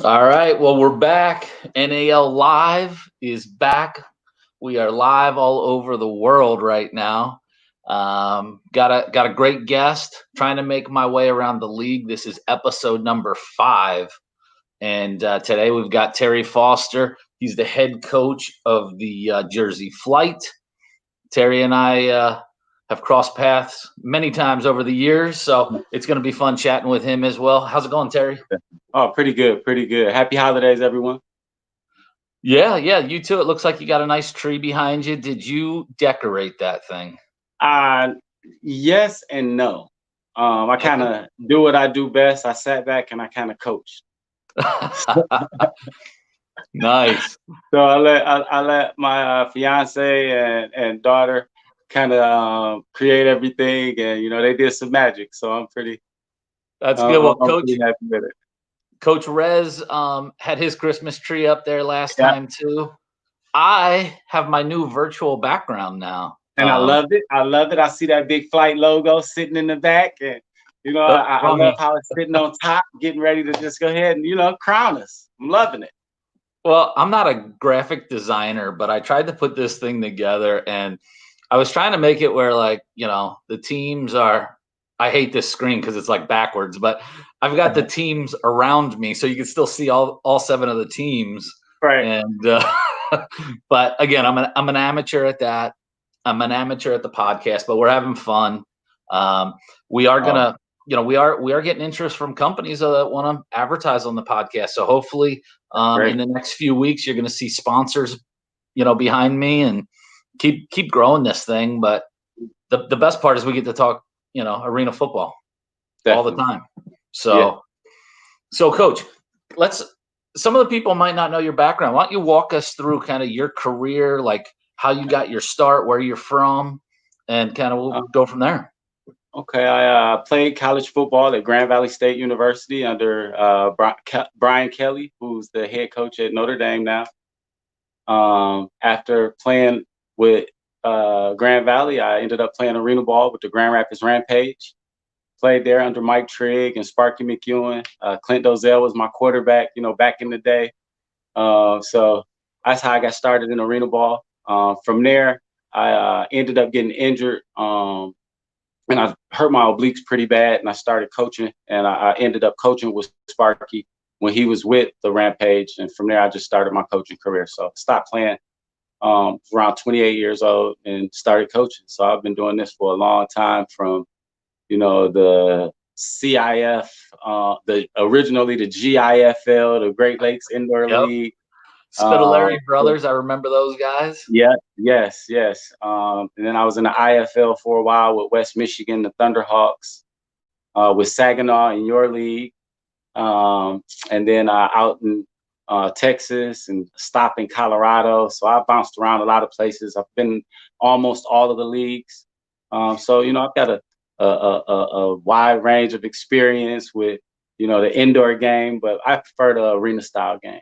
All right. Well, we're back. NAL Live is back. We are live all over the world right now. Got a great guest. Trying to make my way around the league. This is episode number 5, and today we've got Terry Foster. He's the head coach of the Jersey Flight. Terry and I have crossed paths many times over the years, so it's going to be fun chatting with him as well. How's it going, Terry? Oh, pretty good, pretty good. Happy holidays, everyone. Yeah, you too. It looks like you got a nice tree behind you. Did you decorate that thing? Yes and no. I kind of do what I do best. I sat back and I kind of coached. Nice. So I let my fiance and daughter kind of create everything, and they did some magic. So I'm pretty. That's good. Well, I'm pretty happy with it. Coach Rez had his Christmas tree up there last time too. I have my new virtual background now. And I loved it. I see that big Flight logo sitting in the back, and I love how it's sitting on top, getting ready to just go ahead and crown us. I'm loving it. Well, I'm not a graphic designer, but I tried to put this thing together, and I was trying to make it where, like, the teams are. I hate this screen because it's like backwards, but I've got the teams around me, so you can still see all 7 of the teams. Right. And but again, I'm an amateur at that. I'm an amateur at the podcast, but we're having fun. We are gonna, we are getting interest from companies that want to advertise on the podcast. So hopefully, in the next few weeks, you're going to see sponsors, behind me, and keep growing this thing. But the best part is we get to talk, arena football. Definitely. All the time. So Coach, some of the people might not know your background. Why don't you walk us through kind of your career, like how you got your start, where you're from, and kind of we'll go from there. Okay, I played college football at Grand Valley State University under Brian Kelly, who's the head coach at Notre Dame now. After playing with Grand Valley, I ended up playing arena ball with the Grand Rapids Rampage. Played there under Mike Trigg and Sparky McEwen. Clint Dozell was my quarterback, back in the day. So that's how I got started in arena ball. From there, I ended up getting injured, and I hurt my obliques pretty bad, and I started coaching, and I ended up coaching with Sparky when he was with the Rampage, and from there, I just started my coaching career. So I stopped playing around 28 years old and started coaching. So I've been doing this for a long time, from the CIF, originally the GIFL, the Great Lakes Indoor League. Spitaleri brothers, I remember those guys. Yeah, yes. And then I was in the IFL for a while with West Michigan, the ThunderHawks, with Saginaw in your league, and then out in Texas and stop in Colorado. So I bounced around a lot of places. I've been almost all of the leagues. So I've got a wide range of experience with the indoor game, but I prefer the arena style game.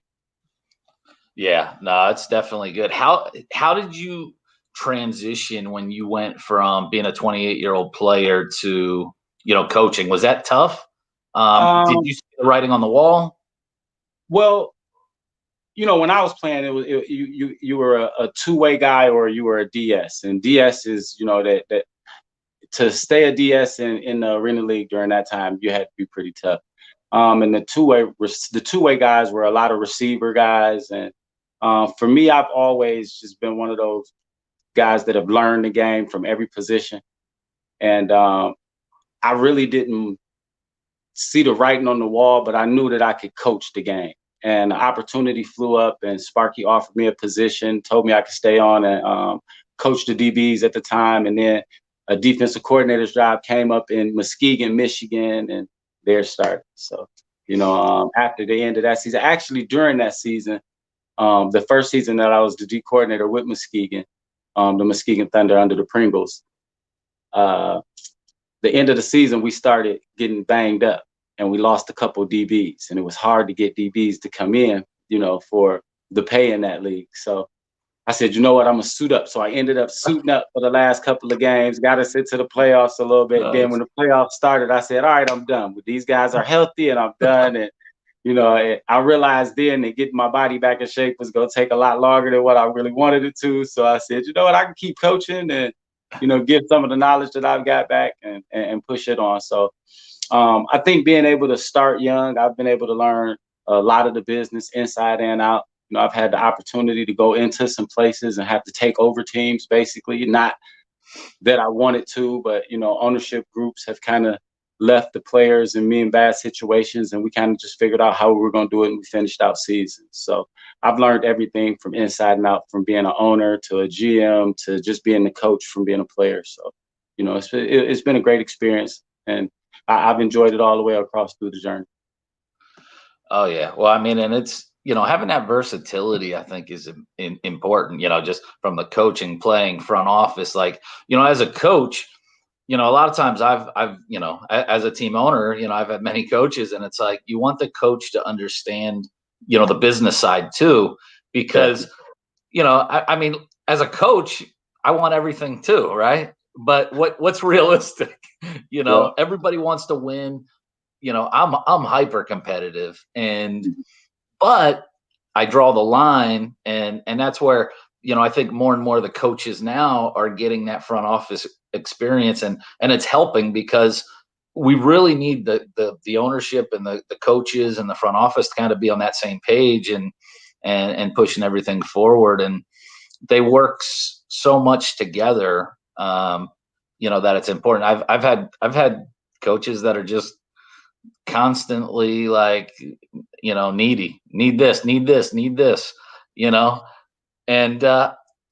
Yeah, no, it's definitely good. How did you transition when you went from being a 28-year-old player to coaching? Was that tough? Did you see the writing on the wall? Well, when I was playing, you were a two-way guy or you were a DS, and DS is that to stay a DS in the arena league during that time, you had to be pretty tough. And the two-way guys were a lot of receiver guys, and for me, I've always just been one of those guys that have learned the game from every position, and I really didn't see the writing on the wall, but I knew that I could coach the game. And the opportunity flew up, and Sparky offered me a position, told me I could stay on and coach the DBs at the time, and then a defensive coordinator's job came up in Muskegon, Michigan, and there started. So, after the end of that season, actually during that season, the first season that I was the D coordinator with Muskegon, the Muskegon Thunder under the Pringles, the end of the season, we started getting banged up and we lost a couple DBs, and it was hard to get DBs to come in, for the pay in that league. So I said, you know what, I'm gonna suit up. So I ended up suiting up for the last couple of games, got us into the playoffs a little bit. Nice. Then when the playoffs started, I said, all right, I'm done. But these guys are healthy and I'm done. And I realized then that getting my body back in shape was going to take a lot longer than what I really wanted it to. So I said, you know what, I can keep coaching and, give some of the knowledge that I've got back and push it on. So I think being able to start young, I've been able to learn a lot of the business inside and out. I've had the opportunity to go into some places and have to take over teams, basically, not that I wanted to, but, ownership groups have kind of left the players and me in bad situations, and we kind of just figured out how we were going to do it, and we finished out season. So I've learned everything from inside and out, from being an owner to a GM to just being the coach from being a player. So, it's been a great experience, and I've enjoyed it all the way across through the journey. Oh yeah. Well, I mean, and it's, having that versatility, I think is important, just from the coaching, playing, front office, like, as a coach, a lot of times I've, as a team owner, I've had many coaches, and it's like, you want the coach to understand, the business side too, because, I mean, as a coach, I want everything too. Right. But what's realistic? Everybody wants to win. I'm hyper competitive, but I draw the line, and that's where, I think more and more of the coaches now are getting that front office experience, and it's helping, because we really need the ownership and the coaches and the front office to kind of be on that same page and pushing everything forward. And they work so much together, that it's important. I've had coaches that are just constantly like, needy, need this, and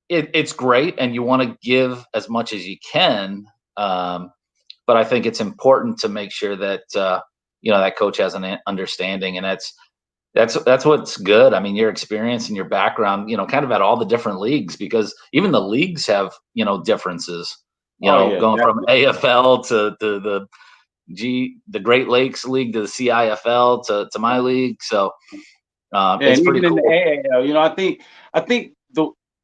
it's great, and you want to give as much as you can, but I think it's important to make sure that that coach has an understanding, and that's what's good. I mean, your experience and your background, kind of at all the different leagues, because even the leagues have differences, going from AFL to the Great Lakes League to the CIFL to my league. So it's pretty cool. In the AAL, I think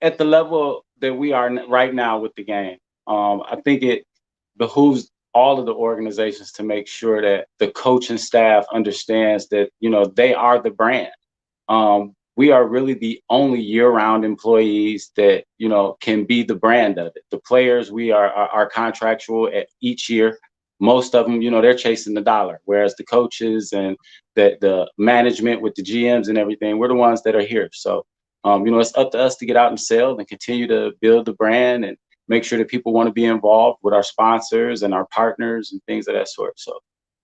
at the level that we are right now with the game, I think it behooves all of the organizations to make sure that the coaching staff understands that, they are the brand. We are really the only year-round employees that, can be the brand of it. The players, we are contractual at each year. Most of them, they're chasing the dollar, whereas the coaches and the management with the GMs and everything, we're the ones that are here. So, it's up to us to get out and sell and continue to build the brand and make sure that people want to be involved with our sponsors and our partners and things of that sort. So,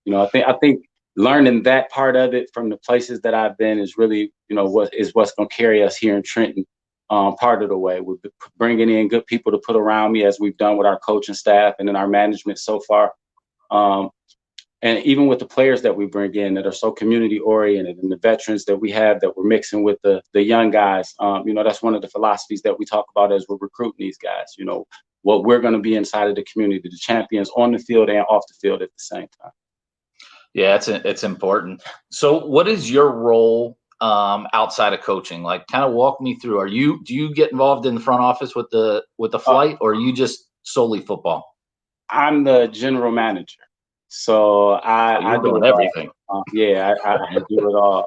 I think learning that part of it from the places that I've been is really, what's going to carry us here in Trenton part of the way. We're bringing in good people to put around me, as we've done with our coaching staff and in our management so far. And even with the players that we bring in that are so community oriented, and the veterans that we have that we're mixing with the young guys, that's one of the philosophies that we talk about as we're recruiting these guys, what we're going to be inside of the community, the champions on the field and off the field at the same time. Yeah, it's important. So what is your role outside of coaching? Like, kind of walk me through. Do you get involved in the front office with the flight, or are you just solely football? I'm the general manager. So I do everything. I do it all.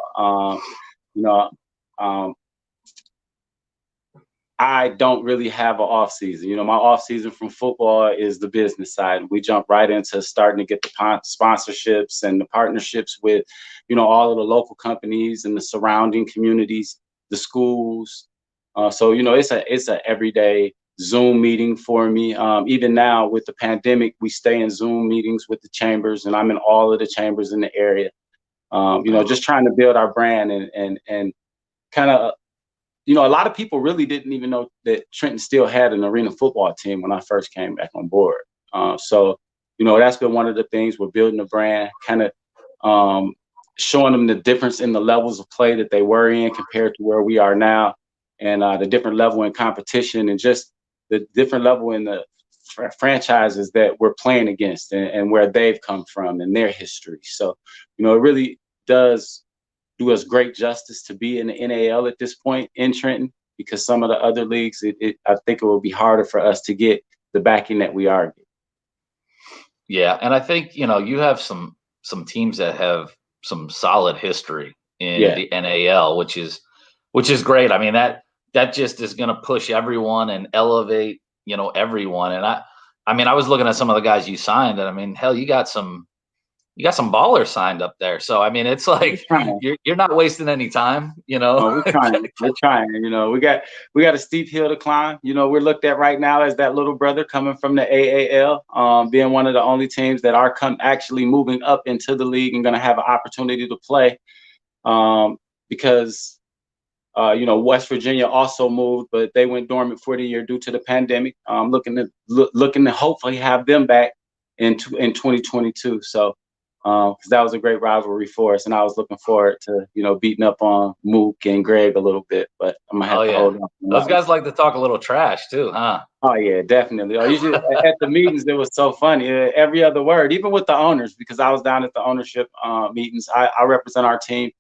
I don't really have an off season. My off season from football is the business side. We jump right into starting to get the sponsorships and the partnerships with, all of the local companies and the surrounding communities, the schools. So it's a everyday Zoom meeting for me. Even now with the pandemic, we stay in Zoom meetings with the chambers, and I'm in all of the chambers in the area. Just trying to build our brand and kind of, a lot of people really didn't even know that Trenton still had an arena football team when I first came back on board. So that's been one of the things. We're building a brand, kind of showing them the difference in the levels of play that they were in compared to where we are now, and the different level in competition, and just the different level in the franchises that we're playing against, and where they've come from and their history. So, it really does do us great justice to be in the NAL at this point in Trenton, because some of the other leagues, I think it will be harder for us to get the backing that we are getting. Yeah, and I think you have some teams that have some solid history. in the NAL, which is great. I mean, that just is going to push everyone and elevate, everyone. And I mean, I was looking at some of the guys you signed, and I mean, hell, you got some ballers signed up there. So I mean, it's like you're not wasting any time, We're trying. We're trying. We got a steep hill to climb. We're looked at right now as that little brother coming from the AAL, being one of the only teams that are actually moving up into the league and going to have an opportunity to play. Because West Virginia also moved, but they went dormant for the year due to the pandemic. Looking to hopefully have them back in 2022. So. Because that was a great rivalry for us, and I was looking forward to beating up on Mook and Greg a little bit. But I'm gonna have to hold on. Those guys like to talk a little trash too, huh? Oh yeah, definitely. Usually at the meetings, it was so funny. Every other word, even with the owners, because I was down at the ownership meetings. I represent our team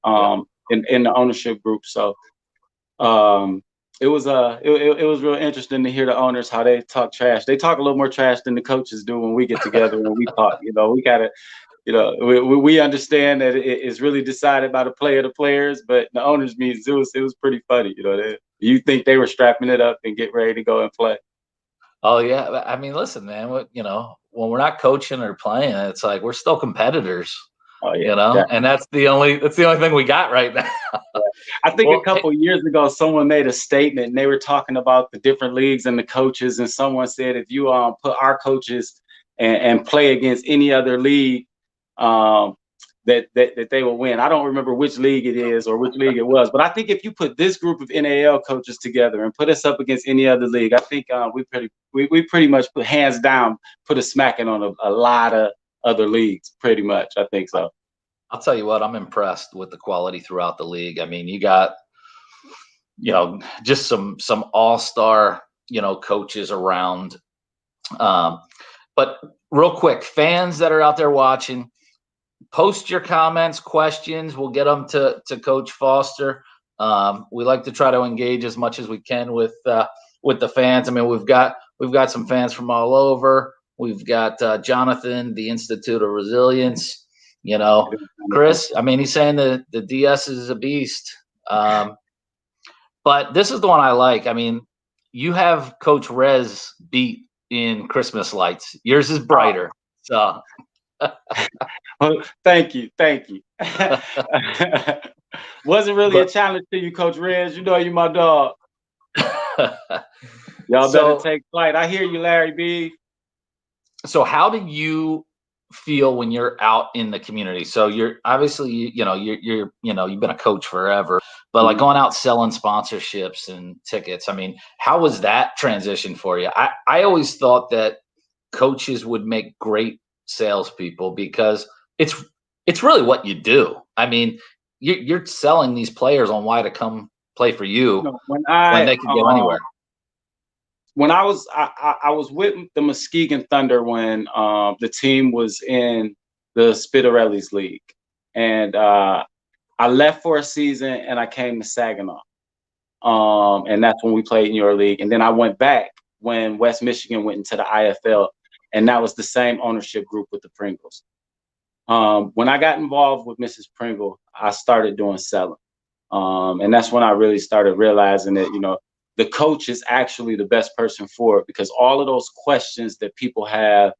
in the ownership group, so it was real interesting to hear the owners how they talk trash. They talk a little more trash than the coaches do when we get together and we talk. We gotta. We understand that it's really decided by the players, but the owners meetings, it was pretty funny. You think they were strapping it up and get ready to go and play. Oh yeah, I mean, listen, man. When we're not coaching or playing, it's like we're still competitors. Oh yeah, and that's the only thing we got right now. I think a couple of years ago, someone made a statement and they were talking about the different leagues and the coaches, and someone said if you put our coaches and play against any other league. That they will win. I don't remember which league it is or which league it was, but I think if you put this group of NAL coaches together and put us up against any other league, I think we pretty much put hands down, put a smacking on a lot of other leagues. Pretty much, I think so. I'll tell you what, I'm impressed with the quality throughout the league. I mean, you got just some all-star coaches around. But real quick, fans that are out there watching, post your comments, questions. We'll get them to Coach Foster. We like to try to engage as much as we can with the fans. I mean, we've got some fans from all over. We've got Jonathan, the Institute of Resilience. Chris. I mean, he's saying the DS is a beast. But this is the one I like. I mean, you have Coach Rez beat in Christmas lights. Yours is brighter. So. Well, thank you. Wasn't really a challenge to you, Coach Rez. You my dog. Y'all better take flight. I hear you, Larry B. So how do you feel when you're out in the community? So you're obviously, you've been a coach forever, but like going out selling sponsorships and tickets. I mean, how was that transition for you? I always thought that coaches would make great salespeople because it's really what you do. I mean, you're selling these players on why to come play for you when they can go anywhere. When I was with the Muskegon Thunder when the team was in the Spittarelli's league, and I left for a season and I came to Saginaw, and that's when we played in your league. And then I went back when West Michigan went into the IFL, and that was the same ownership group with the Pringles. When I got involved with Mrs. Pringle, I started doing selling, and that's when I really started realizing that the coach is actually the best person for it, because all of those questions that people have,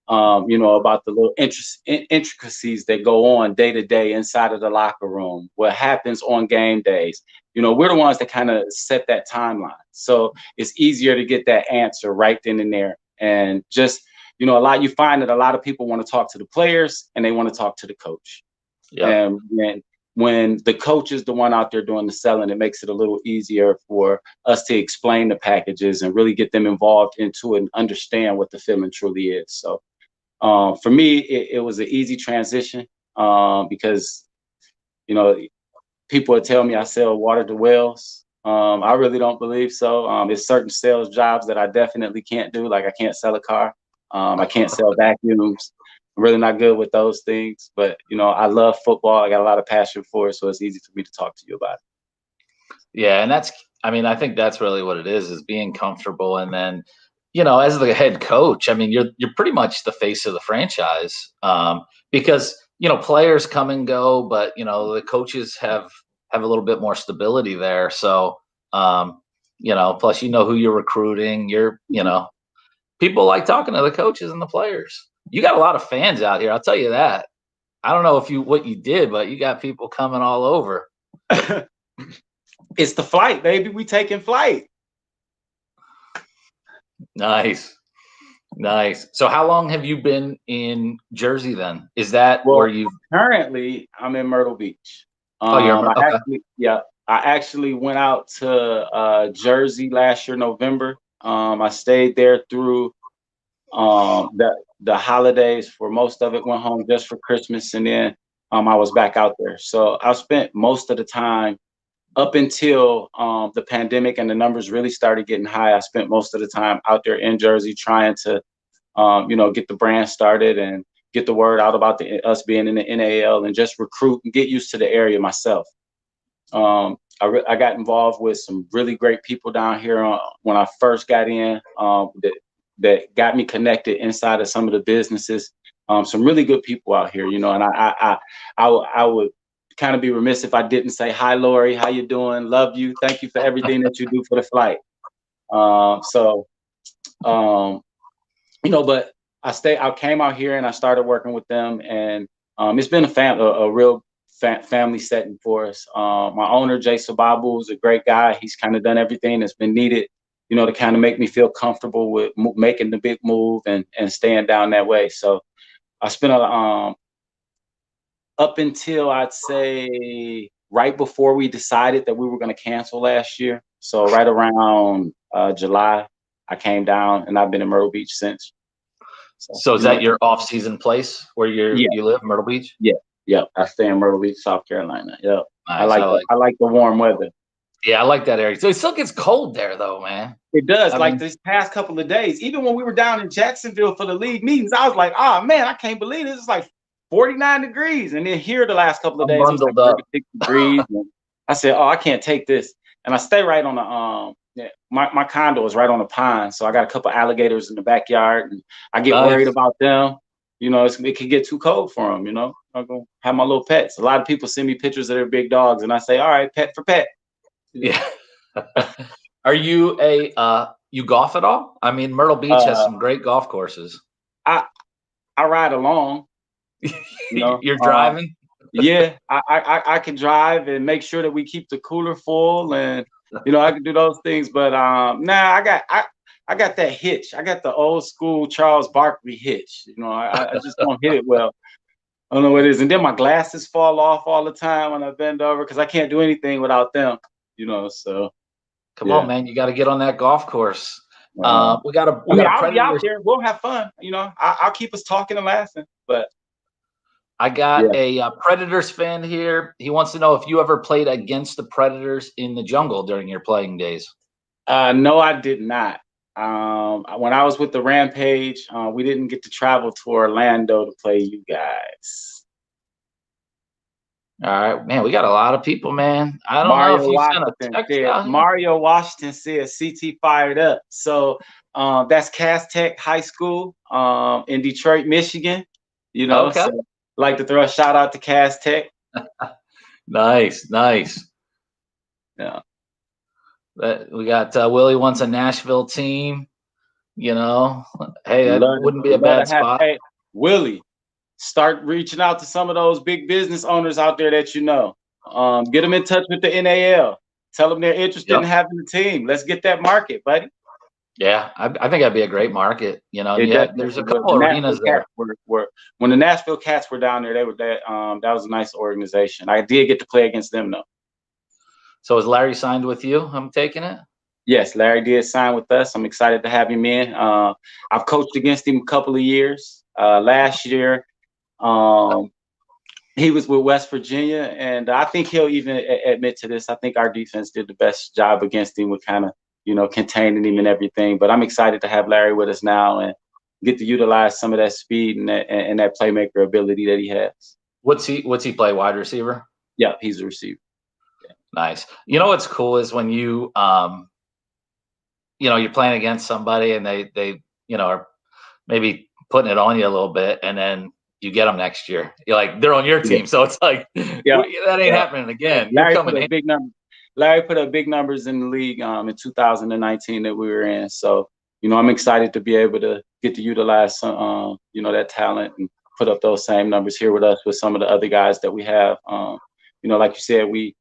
about the little intricacies that go on day to day inside of the locker room, what happens on game days, we're the ones that kind of set that timeline. So it's easier to get that answer right then and there. And just, you find that a lot of people want to talk to the players and they want to talk to the coach. Yep. And when the coach is the one out there doing the selling, it makes it a little easier for us to explain the packages and really get them involved into it and understand what the feeling truly is. So for me, it was an easy transition because, people would tell me I sell water to wells. I really don't believe so. There's certain sales jobs that I definitely can't do. Like I can't sell a car. I can't sell vacuums. I'm really not good with those things, but I love football. I got a lot of passion for it, so it's easy for me to talk to you about it. Yeah, and I think that's really what it is being comfortable. And then, as the head coach, I mean, you're pretty much the face of the franchise because players come and go, but the coaches have a little bit more stability there. So, plus who you're recruiting. People like talking to the coaches and the players. You got a lot of fans out here, I'll tell you that. I don't know what you did, but you got people coming all over. It's the flight, baby. We taking flight. Nice. So how long have you been in Jersey then? Is that where you currently? I'm in Myrtle Beach. Okay. I actually went out to Jersey last year, November. I stayed there through the holidays for most of it, went home just for Christmas, and then I was back out there. So I spent most of the time up until the pandemic and the numbers really started getting high. I spent most of the time out there in Jersey trying to, get the brand started and get the word out about us being in the NAL and just recruit and get used to the area myself. I got involved with some really great people down here when I first got in that got me connected inside of some of the businesses. Some really good people out here, and I would kind of be remiss if I didn't say hi, Lori. How you doing? Love you. Thank you for everything that you do for the flight. But I came out here and I started working with them, and it's been a real family setting for us. My owner, Jay Sababu, is a great guy. He's kind of done everything that's been needed, to kind of make me feel comfortable with making the big move and staying down that way. So I spent up until I'd say right before we decided that we were going to cancel last year. So right around July, I came down, and I've been in Myrtle Beach since. So is that your off-season place where you live, Myrtle Beach? Yeah. I stay in Myrtle Beach, South Carolina. Yeah, nice. I like the warm weather. Yeah, I like that area. So it still gets cold there, though, man. It does. This past couple of days, even when we were down in Jacksonville for the league meetings, I was like, oh man, I can't believe this. It's like 49 degrees. And then here the last couple of days, it was like 36 degrees. And I said, oh, I can't take this. And I stay right on the my condo is right on the pond. So I got a couple of alligators in the backyard, and I get worried about them. It could get too cold for them, I'm going to have my little pets. A lot of people send me pictures of their big dogs, and I say, all right, pet for pet. Yeah. Are you you golf at all? I mean, Myrtle Beach has some great golf courses. I ride along. You're driving? Yeah, I can drive and make sure that we keep the cooler full, and I can do those things. But I got that hitch. I got the old school Charles Barkley hitch. I just don't hit it well. I don't know what it is. And then my glasses fall off all the time when I bend over because I can't do anything without them. So come on, man, you got to get on that golf course. I'll be out there. We'll have fun. I'll keep us talking and laughing. But I got a Predators fan here. He wants to know if you ever played against the Predators in the jungle during your playing days. No, I did not. When I was with the Rampage, we didn't get to travel to Orlando to play you guys. All right, man, we got a lot of people, man. I don't know if you sent a text out. Mario Washington said CT fired up. So that's Cass Tech High School in Detroit, Michigan. Okay. So like to throw a shout out to Cass Tech. Nice. Yeah. We got Willie wants a Nashville team. Hey, that wouldn't be a bad spot. Hey, Willie, start reaching out to some of those big business owners out there that get them in touch with the NAL. Tell them they're interested in having a team. Let's get that market, buddy. Yeah, I think that'd be a great market. There's a couple arenas there. When the Nashville Cats were down there, that was a nice organization. I did get to play against them though. So is Larry signed with you? I'm taking it. Yes, Larry did sign with us. I'm excited to have him in. I've coached against him a couple of years. Last year, he was with West Virginia, and I think he'll even admit to this. I think our defense did the best job against him with kind of, containing him and everything. But I'm excited to have Larry with us now and get to utilize some of that speed and that playmaker ability that he has. What's he play? Wide receiver? Yeah, he's a receiver. Yeah. Nice. What's cool is when you you're playing against somebody and they are maybe putting it on you a little bit, and then you get them next year. You're like, they're on your team. Yeah. So it's like, Yeah. that ain't happening again. You're Larry coming put a in. big number. Larry put up big numbers in the league in 2019 that we were in. So, I'm excited to be able to get to utilize some, that talent and put up those same numbers here with us with some of the other guys that we have. Like you said, we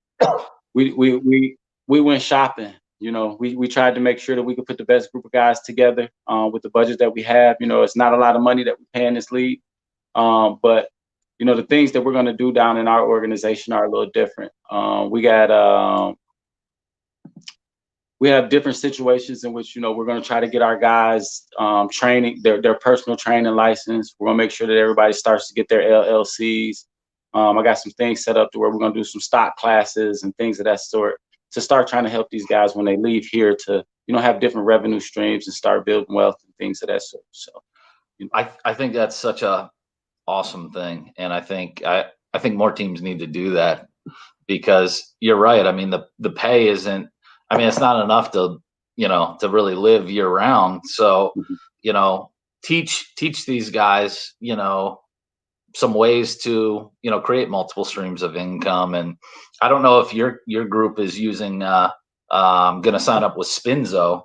went shopping. We tried to make sure that we could put the best group of guys together with the budget that we have. It's not a lot of money that we pay in this league, but the things that we're going to do down in our organization are a little different. We have different situations in which, we're going to try to get our guys training, their personal training license. We're going to make sure that everybody starts to get their LLCs. I got some things set up to where we're going to do some stock classes and things of that sort to start trying to help these guys when they leave here to, have different revenue streams and start building wealth and things of that sort. So, I think that's such a awesome thing. And I think more teams need to do that, because you're right. I mean, the pay isn't, it's not enough to, to really live year round. So, teach these guys, some ways to, create multiple streams of income. And I don't know if your group is using, I'm going to sign up with Spinzo,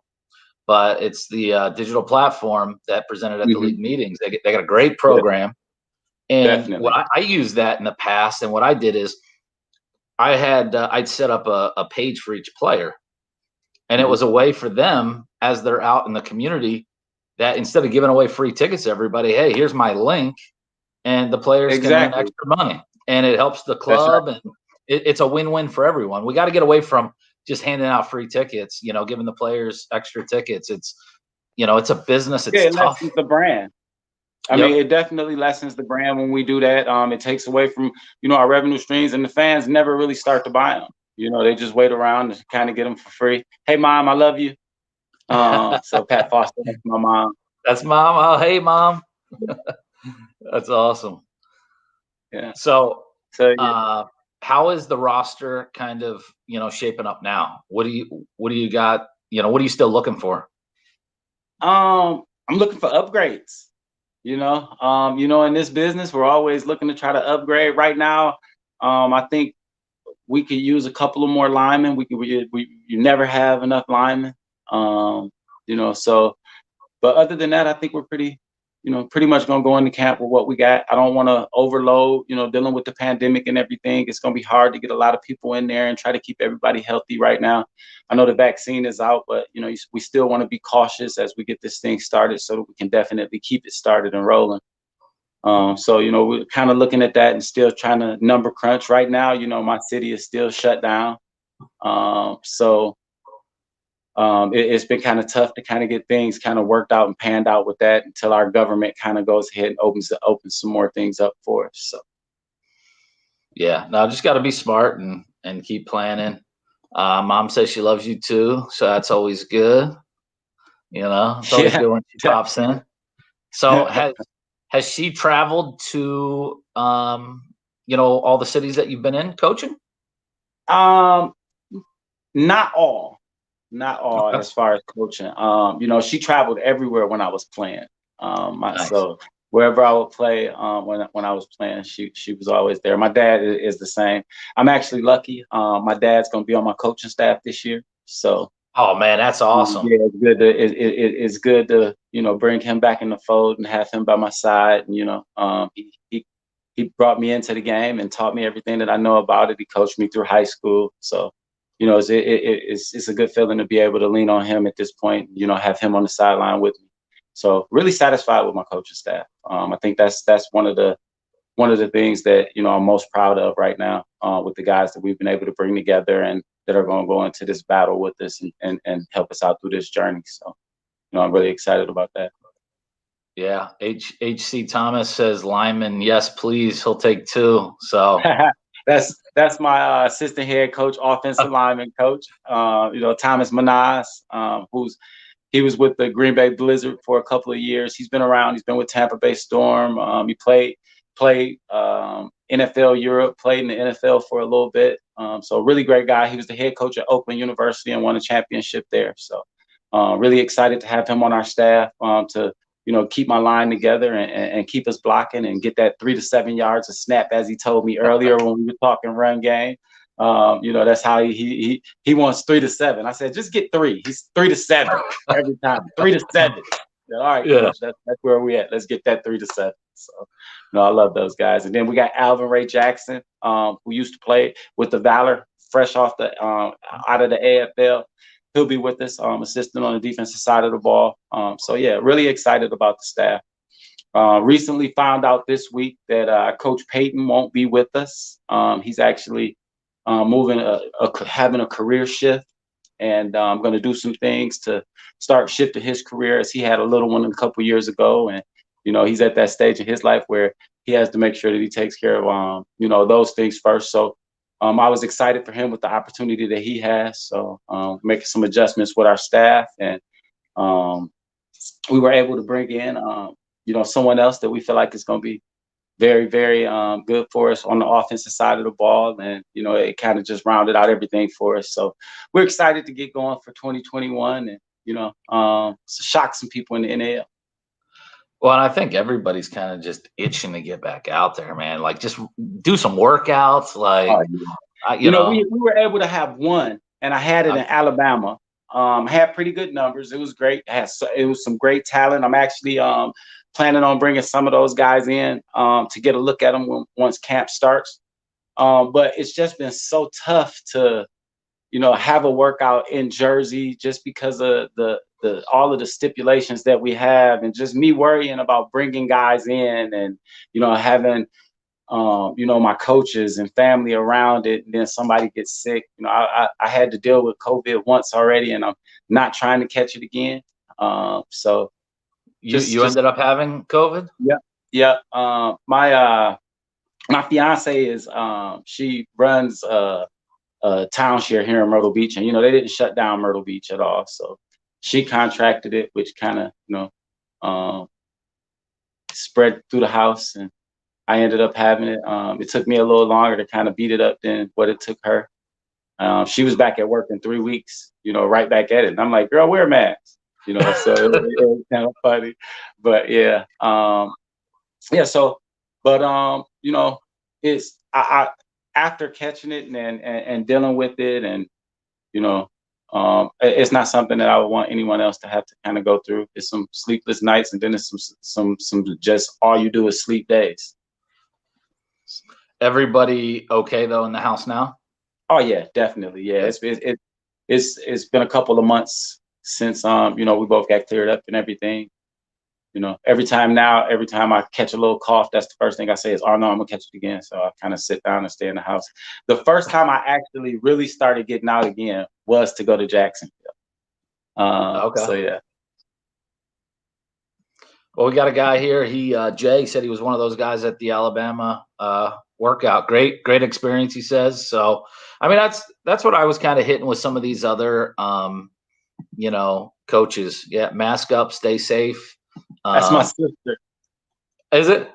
but it's the digital platform that presented at the league meetings. They got a great program. And definitely. I used that in the past. And what I did is I'd set up a page for each player. And it was a way for them, as they're out in the community, that instead of giving away free tickets to everybody, hey, here's my link, and the players can earn extra money. And it helps the club, right. And it's a win-win for everyone. We got to get away from just handing out free tickets, giving the players extra tickets. It's, it's a business. It's it tough. lessens the brand. I mean, it definitely lessens the brand when we do that. It takes away from, our revenue streams, and the fans never really start to buy them. They just wait around and kind of get them for free. Hey, Mom, I love you. So Pat Foster, that's my mom. That's Mom. Oh, hey, Mom. That's awesome. Yeah. So how is the roster kind of, shaping up now? What do you got? What are you still looking for? I'm looking for upgrades. In this business, we're always looking to try to upgrade. Right now, I think we could use a couple of more linemen. You never have enough linemen. But other than that, I think we're pretty much going to go into camp with what we got. I don't want to overload, dealing with the pandemic and everything. It's going to be hard to get a lot of people in there and try to keep everybody healthy right now. I know the vaccine is out, but, we still want to be cautious as we get this thing started so that we can definitely keep it started and rolling. We're kind of looking at that and still trying to number crunch right now. My city is still shut down. It's been kind of tough to kind of get things kind of worked out and panned out with that until our government kind of goes ahead and opens some more things up for us. So, yeah, no, just got to be smart and keep planning. Mom says she loves you too, so that's always good. It's always good when she pops in. So has she traveled to all the cities that you've been in coaching? Not all. Okay. As far as coaching. She traveled everywhere when I was playing. Nice. So wherever I would play, when I was playing, she was always there. My dad is the same. I'm actually lucky. My dad's going to be on my coaching staff this year. So. Oh man, that's awesome. Yeah, it's good to bring him back in the fold and have him by my side. And, he brought me into the game and taught me everything that I know about it. He coached me through high school. So, it's a good feeling to be able to lean on him at this point, have him on the sideline with me. So really satisfied with my coaching staff. I think that's one of the things that, I'm most proud of right now with the guys that we've been able to bring together and that are going to go into this battle with us and help us out through this journey. So, I'm really excited about that. Yeah. H.C. Thomas says, lineman, yes, please. He'll take 2. So that's my assistant head coach, offensive lineman coach, Thomas Manaz, he was with the Green Bay Blizzard for a couple of years. He's been around. He's been with Tampa Bay Storm. He played NFL Europe, played in the NFL for a little bit. So really great guy. He was the head coach at Oakland University and won a championship there. So really excited to have him on our staff to keep my line together and keep us blocking and get that 3 to 7 yards of snap, as he told me earlier when we were talking run game. That's how he wants 3 to 7. I said, just get 3. He's 3 to 7 every time. 3 to 7. Said, all right, Yeah. Coach, that's where we at. Let's get that 3 to 7. So, I love those guys. And then we got Alvin Ray Jackson, who used to play with the Valor, fresh off the out of the AFL. He'll be with us, assisting on the defensive side of the ball. So yeah, really excited about the staff. Recently found out this week that Coach Payton won't be with us. He's actually moving, having a career shift, and I'm going to do some things to start shifting his career, as he had a little one a couple years ago, and he's at that stage in his life where he has to make sure that he takes care of those things first. So I was excited for him with the opportunity that he has. So making some adjustments with our staff, and we were able to bring in someone else that we feel like is going to be very, very good for us on the offensive side of the ball. And, it kind of just rounded out everything for us. So we're excited to get going for 2021 and, shock some people in the NAL. Well, and I think everybody's kind of just itching to get back out there, man. Like, just do some workouts. Like, we were able to have one, and I had it in Alabama. Had pretty good numbers. It was great. It was some great talent. I'm actually planning on bringing some of those guys in to get a look at them once camp starts. But it's just been so tough to, have a workout in Jersey, just because of all of the stipulations that we have, and just me worrying about bringing guys in and, having, my coaches and family around it, and then somebody gets sick. I had to deal with COVID once already, and I'm not trying to catch it again. So you ended up having COVID? Yeah. My fiance is she runs a townshare here in Myrtle Beach, and they didn't shut down Myrtle Beach at all. So she contracted it, which kind of spread through the house, and I ended up having it. It took me a little longer to kind of beat it up than what it took her. She was back at work in 3 weeks, right back at it. And I'm like, girl, wear a mask, so it was kind of funny. But yeah. It's I after catching it and dealing with it, and it's not something that I would want anyone else to have to kind of go through. It's some sleepless nights, and then it's some just all you do is sleep days. Everybody okay though in the house now? Oh yeah, definitely. Yeah, it's been a couple of months since we both got cleared up and everything. Every time I catch a little cough, that's the first thing I say is, oh no, I'm gonna catch it again. So I kind of sit down and stay in the house. The first time I actually really started getting out again was to go to Jacksonville. Okay. So yeah. Well, we got a guy here. Jay said he was one of those guys at the Alabama workout. Great experience, he says. So, I mean, that's what I was kind of hitting with some of these other, coaches. Yeah, mask up, stay safe. That's my sister. Is it?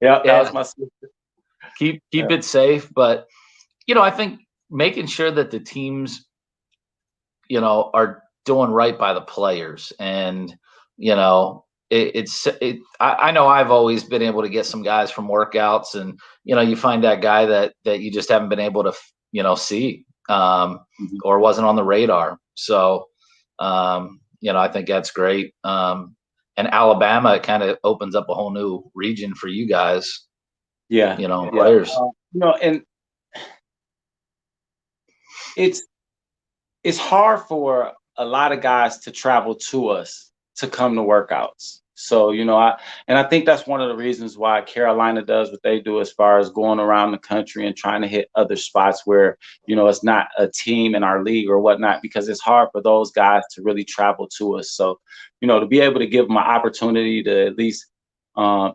Yeah, that was my sister. Keep it safe, but I think making sure that the teams, are doing right by the players, and I know I've always been able to get some guys from workouts, and you find that guy that you just haven't been able to see or wasn't on the radar. So I think that's great. And Alabama kind of opens up a whole new region for you guys. Yeah. Players. And it's hard for a lot of guys to travel to us to come to workouts. So, I think that's one of the reasons why Carolina does what they do as far as going around the country and trying to hit other spots where, it's not a team in our league or whatnot, because it's hard for those guys to really travel to us. So, to be able to give them an opportunity to at least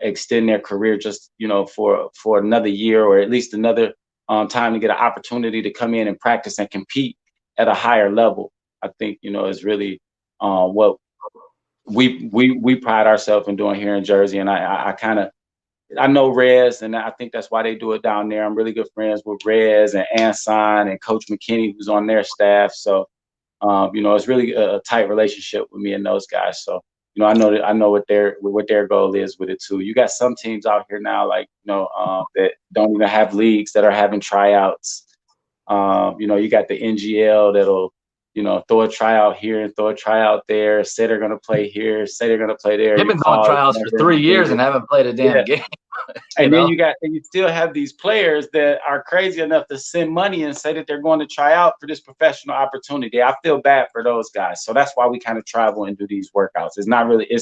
extend their career just, for another year, or at least another time to get an opportunity to come in and practice and compete at a higher level, I think, is really what we pride ourselves in doing here in Jersey. And I know Rez, and I think that's why they do it down there. I'm really good friends with Rez and Anson and Coach McKinney, who's on their staff. So, it's really a tight relationship with me and those guys. So you know, I know what their goal is with it too. You got some teams out here now, like, you know, that don't even have leagues that are having tryouts. You know, you got the NGL that'll, you know, throw a tryout here and throw a tryout there, say they're going to play here, say they're going to play there. They've been doing tryouts for 3 years and haven't played a damn game. And then you still have these players that are crazy enough to send money and say that they're going to try out for this professional opportunity. I feel bad for those guys. So that's why we kind of travel and do these workouts. It's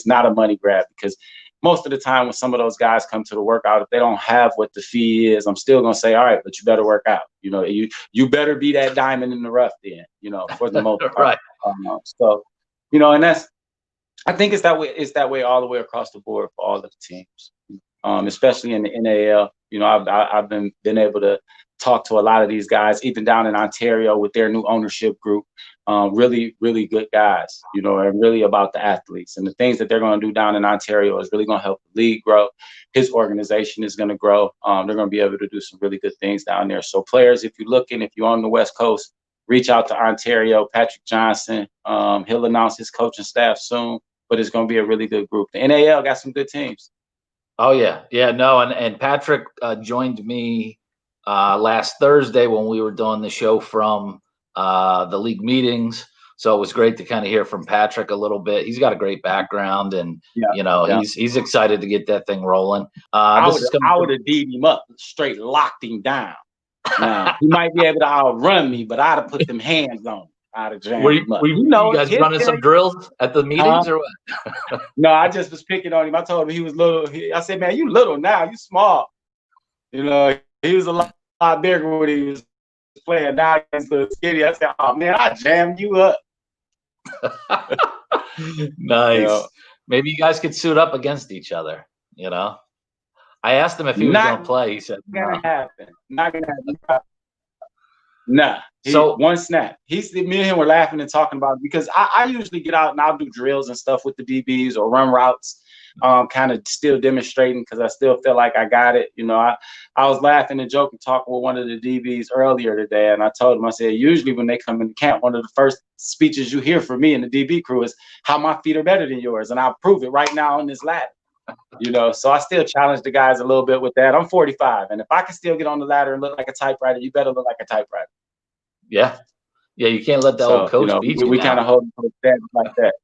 not a money grab, because most of the time when some of those guys come to the workout, if they don't have what the fee is, I'm still going to say, all right, but you better work out. You know, you better be that diamond in the rough then, you know, for the most part. Right. So, you know, and I think it's that way. It's that way all the way across the board for all of the teams. Especially in the NAL. You know, I've been able to talk to a lot of these guys, even down in Ontario with their new ownership group. Really, really good guys, you know, and really about the athletes. And the things that they're going to do down in Ontario is really going to help the league grow. His organization is going to grow. They're going to be able to do some really good things down there. So players, if you're on the West Coast, reach out to Ontario, Patrick Johnson. He'll announce his coaching staff soon, but it's going to be a really good group. The NAL got some good teams. Oh yeah, no, and Patrick joined me last Thursday when we were doing the show from the league meetings. So it was great to kind of hear from Patrick a little bit. He's got a great background, and he's excited to get that thing rolling. I would have D'd him up, straight locked him down. Now, he might be able to outrun me, but I'd have put them hands on him. Were you guys running some drills at the meetings or what? No, I just was picking on him. I told him he was little. I said, man, you little now, you small. You know, he was a lot bigger when he was playing. Now he's a little skinny. I said, oh man, I jammed you up. Nice. You know, maybe you guys could suit up against each other. You know, I asked him if he was going to play. He said, "Not gonna happen. Not gonna happen." Nah. So one snap. Me and him were laughing and talking about it, because I usually get out and I'll do drills and stuff with the DBs or run routes, kind of still demonstrating, because I still feel like I got it. You know, I was laughing and joking, talking with one of the DBs earlier today, and I told him, I said, usually when they come into camp, one of the first speeches you hear from me and the DB crew is how my feet are better than yours, and I'll prove it right now on this ladder. You know, so I still challenge the guys a little bit with that. I'm 45, and if I can still get on the ladder and look like a typewriter, you better look like a typewriter. Yeah, you can't let the old coach beat you. We kind of hold that like that.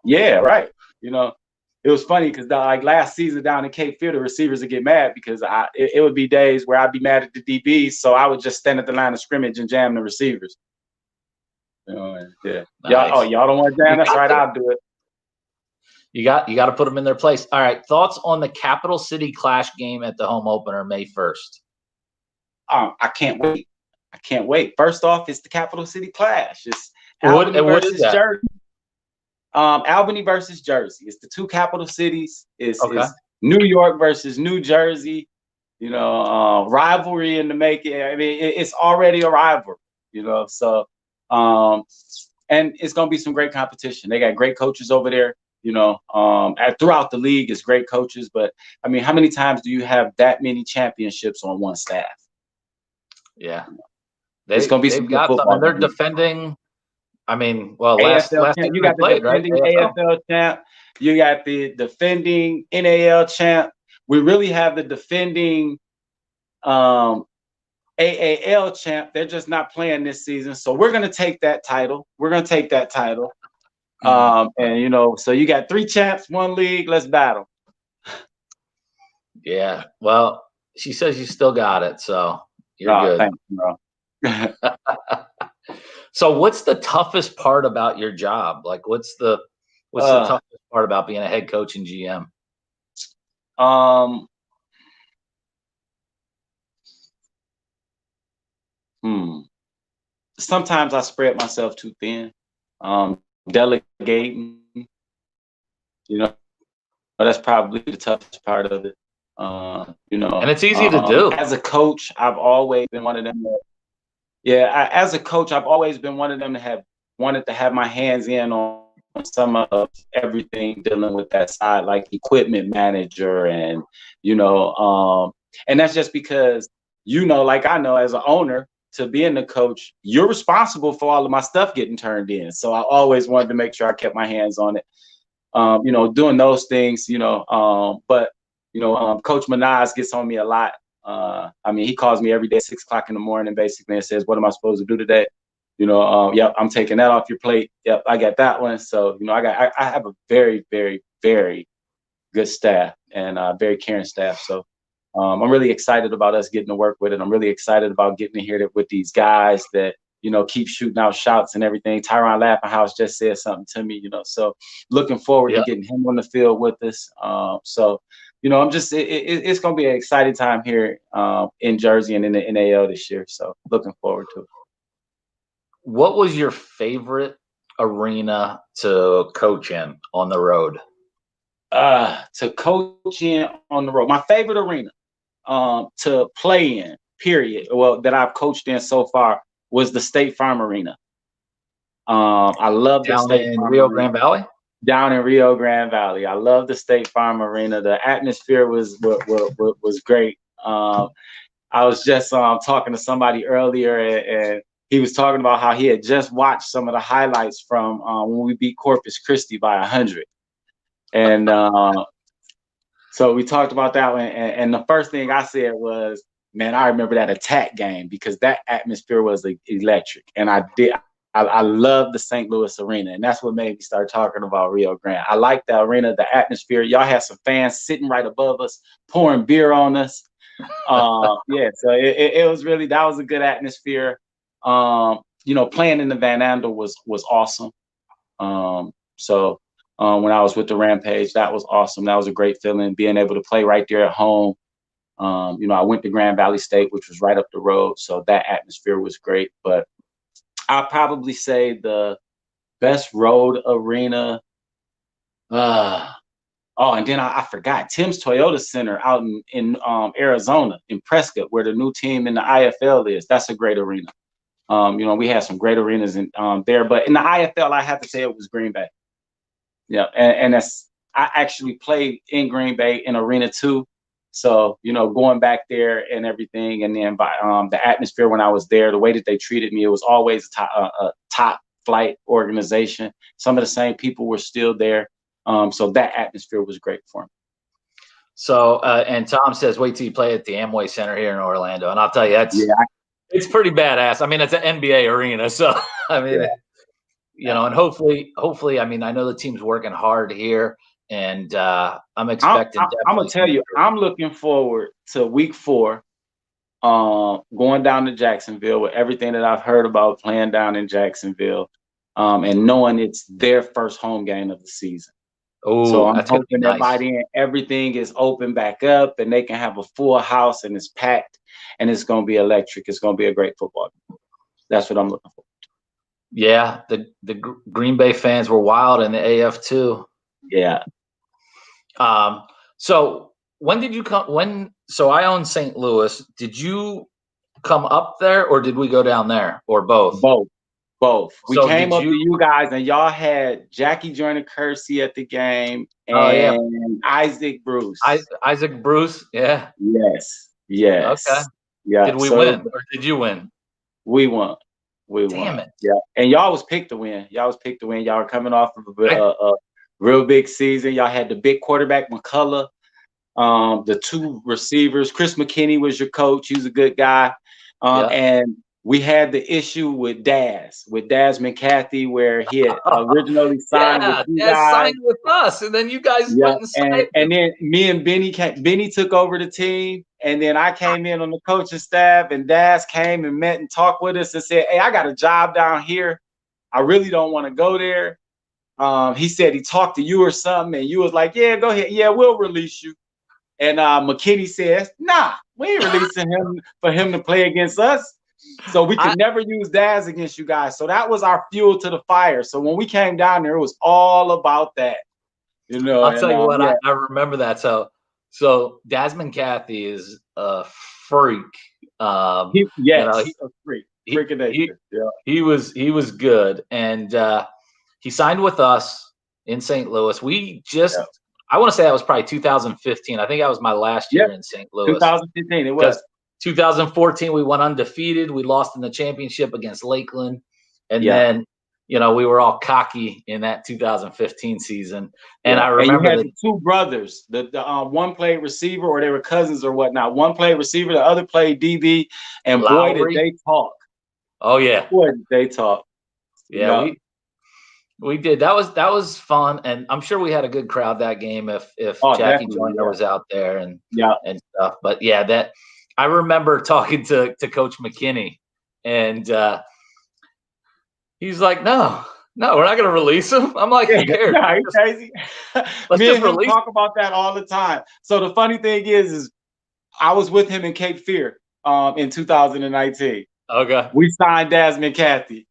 Yeah, right. You know, it was funny because like last season down in Cape Fear, the receivers would get mad because it would be days where I'd be mad at the DBs, so I would just stand at the line of scrimmage and jam the receivers. You know, yeah. Nice. Y'all don't want to jam? That's right. I'll do it. You got to put them in their place. All right. Thoughts on the Capital City Clash game at the home opener May 1st? I can't wait. I can't wait. First off, it's the Capital City Clash. It's Albany versus Jersey. Albany versus Jersey. It's the two capital cities. It's New York versus New Jersey. You know, rivalry in the making. I mean, it's already a rivalry. You know, so and it's gonna be some great competition. They got great coaches over there. You know, throughout the league, it's great coaches. But I mean, how many times do you have that many championships on one staff? Yeah. It's going to be some got them, and they're defending. I mean, well, last you got the defending AFL champ. You got the defending NAL champ. We really have the defending AAL champ. They're just not playing this season, so we're going to take that title. And you know, so you got 3 champs, 1 league. Let's battle. Yeah. Well, she says you still got it, so you're good. Thanks, bro. So what's the toughest part about your job? Like what's the toughest part about being a head coach and GM? Sometimes I spread myself too thin. Delegating, you know, that's probably the toughest part of it. You know, and it's easy to do. As a coach, I've always been one of them as a coach, I've always been one of them to have wanted to have my hands in on some of everything dealing with that side, like equipment manager, and you know, and that's just because, you know, like I know as an owner, to being the coach, you're responsible for all of my stuff getting turned in. So I always wanted to make sure I kept my hands on it. doing those things, but Coach Manaz gets on me a lot. He calls me every day at 6 o'clock in the morning, basically, and says, "What am I supposed to do today?" Yep, I'm taking that off your plate. Yep, I got that one. So, I have a very, very, very good staff and very caring staff. So I'm really excited about us getting to work with it. I'm really excited about getting to hear with these guys that, keep shooting out shots and everything. Tyron Lappinhouse just said something to me, so looking forward to getting him on the field with us. I'm just, it's going to be an exciting time here in Jersey and in the NAL this year. So looking forward to it. What was your favorite arena to coach in on the road? To coach in on the road, my favorite arena to play in, period, well, that I've coached in so far was the State Farm Arena. I love the State Farm Rio Grande Valley. Down in Rio Grande Valley, I love the State Farm Arena. The atmosphere was great. I was just talking to somebody earlier, and he was talking about how he had just watched some of the highlights from when we beat Corpus Christi by 100. And so we talked about that one. And the first thing I said was, man, I remember that attack game because that atmosphere was electric. And I love the St. Louis Arena. And that's what made me start talking about Rio Grande. I like the arena, the atmosphere. Y'all had some fans sitting right above us, pouring beer on us. So it was really, that was a good atmosphere. Playing in the Van Andel was awesome. When I was with the Rampage, that was awesome. That was a great feeling, being able to play right there at home. I went to Grand Valley State, which was right up the road. So that atmosphere was great. But I'll probably say the best road arena. And then I forgot Tim's Toyota Center out in Arizona, in Prescott, where the new team in the IFL is. That's a great arena. We had some great arenas in there, but in the IFL, I have to say it was Green Bay. Yeah, and I actually played in Green Bay in Arena 2. So, going back there and everything, and then by the atmosphere when I was there, the way that they treated me, it was always a top flight organization. Some of the same people were still there. So that atmosphere was great for me. So, and Tom says, wait till you play at the Amway Center here in Orlando. And I'll tell you, it's pretty badass. I mean, it's an NBA arena. So, I mean, and hopefully, I mean, I know the team's working hard here. And I'm expecting. I'm gonna tell you, I'm looking forward to week 4, going down to Jacksonville with everything that I've heard about playing down in Jacksonville, and knowing it's their first home game of the season. So I'm hoping that by then everything is open back up and they can have a full house and it's packed and it's gonna be electric. It's gonna be a great football game. That's what I'm looking for. Yeah, the Green Bay fans were wild in the AF too. Yeah. So when did you come? So I own St. Louis. Did you come up there, or did we go down there, or both? Both. We came up to you guys, and y'all had Jackie Joyner Kersey at the game, and Isaac Bruce. Isaac Bruce, yeah. Yes. Okay. Yeah. Did we win, or did you win? We won. Damn it. Yeah. And y'all was picked to win. Y'all were coming off of a real big season. Y'all had the big quarterback, McCullough, the 2 receivers. Chris McKinney was your coach. He was a good guy. And we had the issue with Daz McCarthy, where he had originally signed with you guys. Signed with us, and then you guys went and signed. And then me and Benny took over the team, and then I came in on the coaching staff, and Daz came and met and talked with us and said, "Hey, I got a job down here. I really don't want to go there." He said he talked to you or something, and you was like, "Yeah, go ahead. Yeah, we'll release you." And McKinney says, "Nah, we ain't releasing him for him to play against us. So we could never use Daz against you guys." So that was our fuel to the fire. So when we came down there, it was all about that. I'll tell you what, I remember that. So Desmond Cathy is a freak. He's a freak. He was good, and he signed with us in St. Louis. We just, I want to say that was probably 2015. I think that was my last year in St. Louis. 2015, it was. 2014, we went undefeated. We lost in the championship against Lakeland, and then we were all cocky in that 2015 season. And I And remember you had the two brothers. The one played receiver, or they were cousins or whatnot. One played receiver, the other played DB. And boy, did they talk. Oh yeah, boy, did they talk. Yeah, we did. That was fun, and I'm sure we had a good crowd that game if Jackie Joyner was out there and stuff. But yeah, that I remember talking to Coach McKinney, and he's like, "No, we're not going to release him." I'm like, "Who cares? Nah, he's crazy." Me and him talk about that all the time. So the funny thing is I was with him in Cape Fear in 2019. Okay. We signed Desmond Cathy.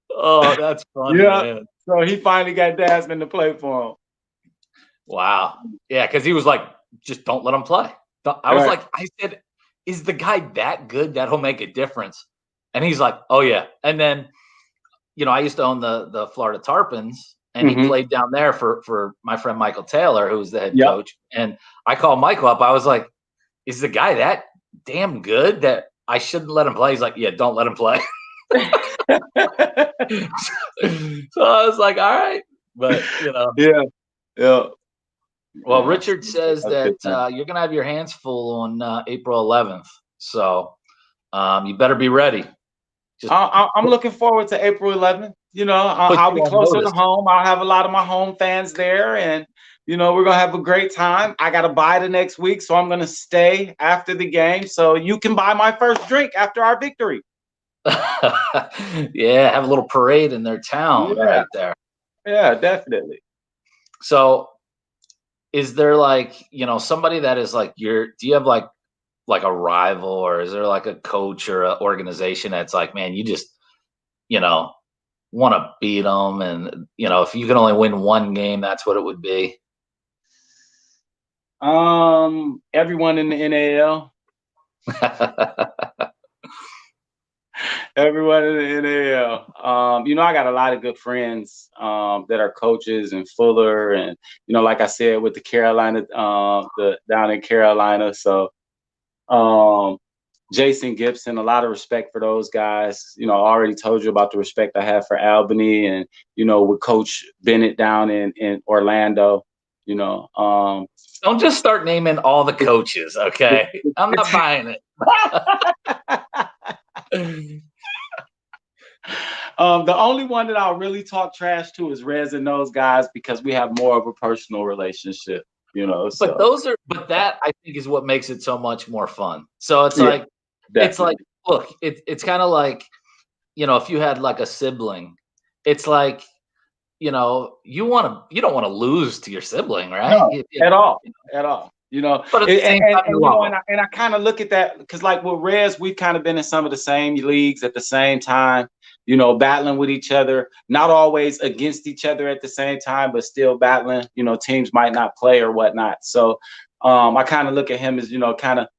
Oh, that's funny, man. So he finally got Desmond to play for him. Wow. Yeah, because he was like, just don't let him play. I was like, I said, is the guy that good that he'll make a difference? And he's like, oh, yeah. And then, I used to own the Florida Tarpons, and he played down there for my friend Michael Taylor, who was the head coach. And I called Michael up. I was like, is the guy that damn good that I shouldn't let him play? He's like, yeah, don't let him play. So I was like, all right. But, Yeah. Well, Richard says that you're going to have your hands full on April 11th. So you better be ready. I'm looking forward to April 11th. I'll be closer to home. I'll have a lot of my home fans there, and we're gonna have a great time. I got to buy the next week, so I'm gonna stay after the game, so you can buy my first drink after our victory. Yeah, have a little parade in their town right there. Yeah, definitely. So, is there somebody that is like do you have like a rival, or is there like a coach or an organization that's like, man, you just want to beat them, and if you can only win one game, that's what it would be? Everyone in the NAL. Everyone in the NAL. I got a lot of good friends that are coaches in Fuller, and like I said, with the Carolina, down in Carolina. So Jason Gibson, a lot of respect for those guys. I already told you about the respect I have for Albany, and with Coach Bennett down in Orlando. Don't just start naming all the coaches, okay? I'm not buying it. The only one that I'll really talk trash to is Rez and those guys, because we have more of a personal relationship, But that I think is what makes it so much more fun. So it's like, definitely. It's like, look, it's kind of like, if you had like a sibling, it's like, you don't want to lose to your sibling, right? No, at all. But at the same time, and I kind of look at that because, like with Rez, we've kind of been in some of the same leagues at the same time, battling with each other, not always against each other at the same time, but still battling. Teams might not play or whatnot. So I kind of look at him as, that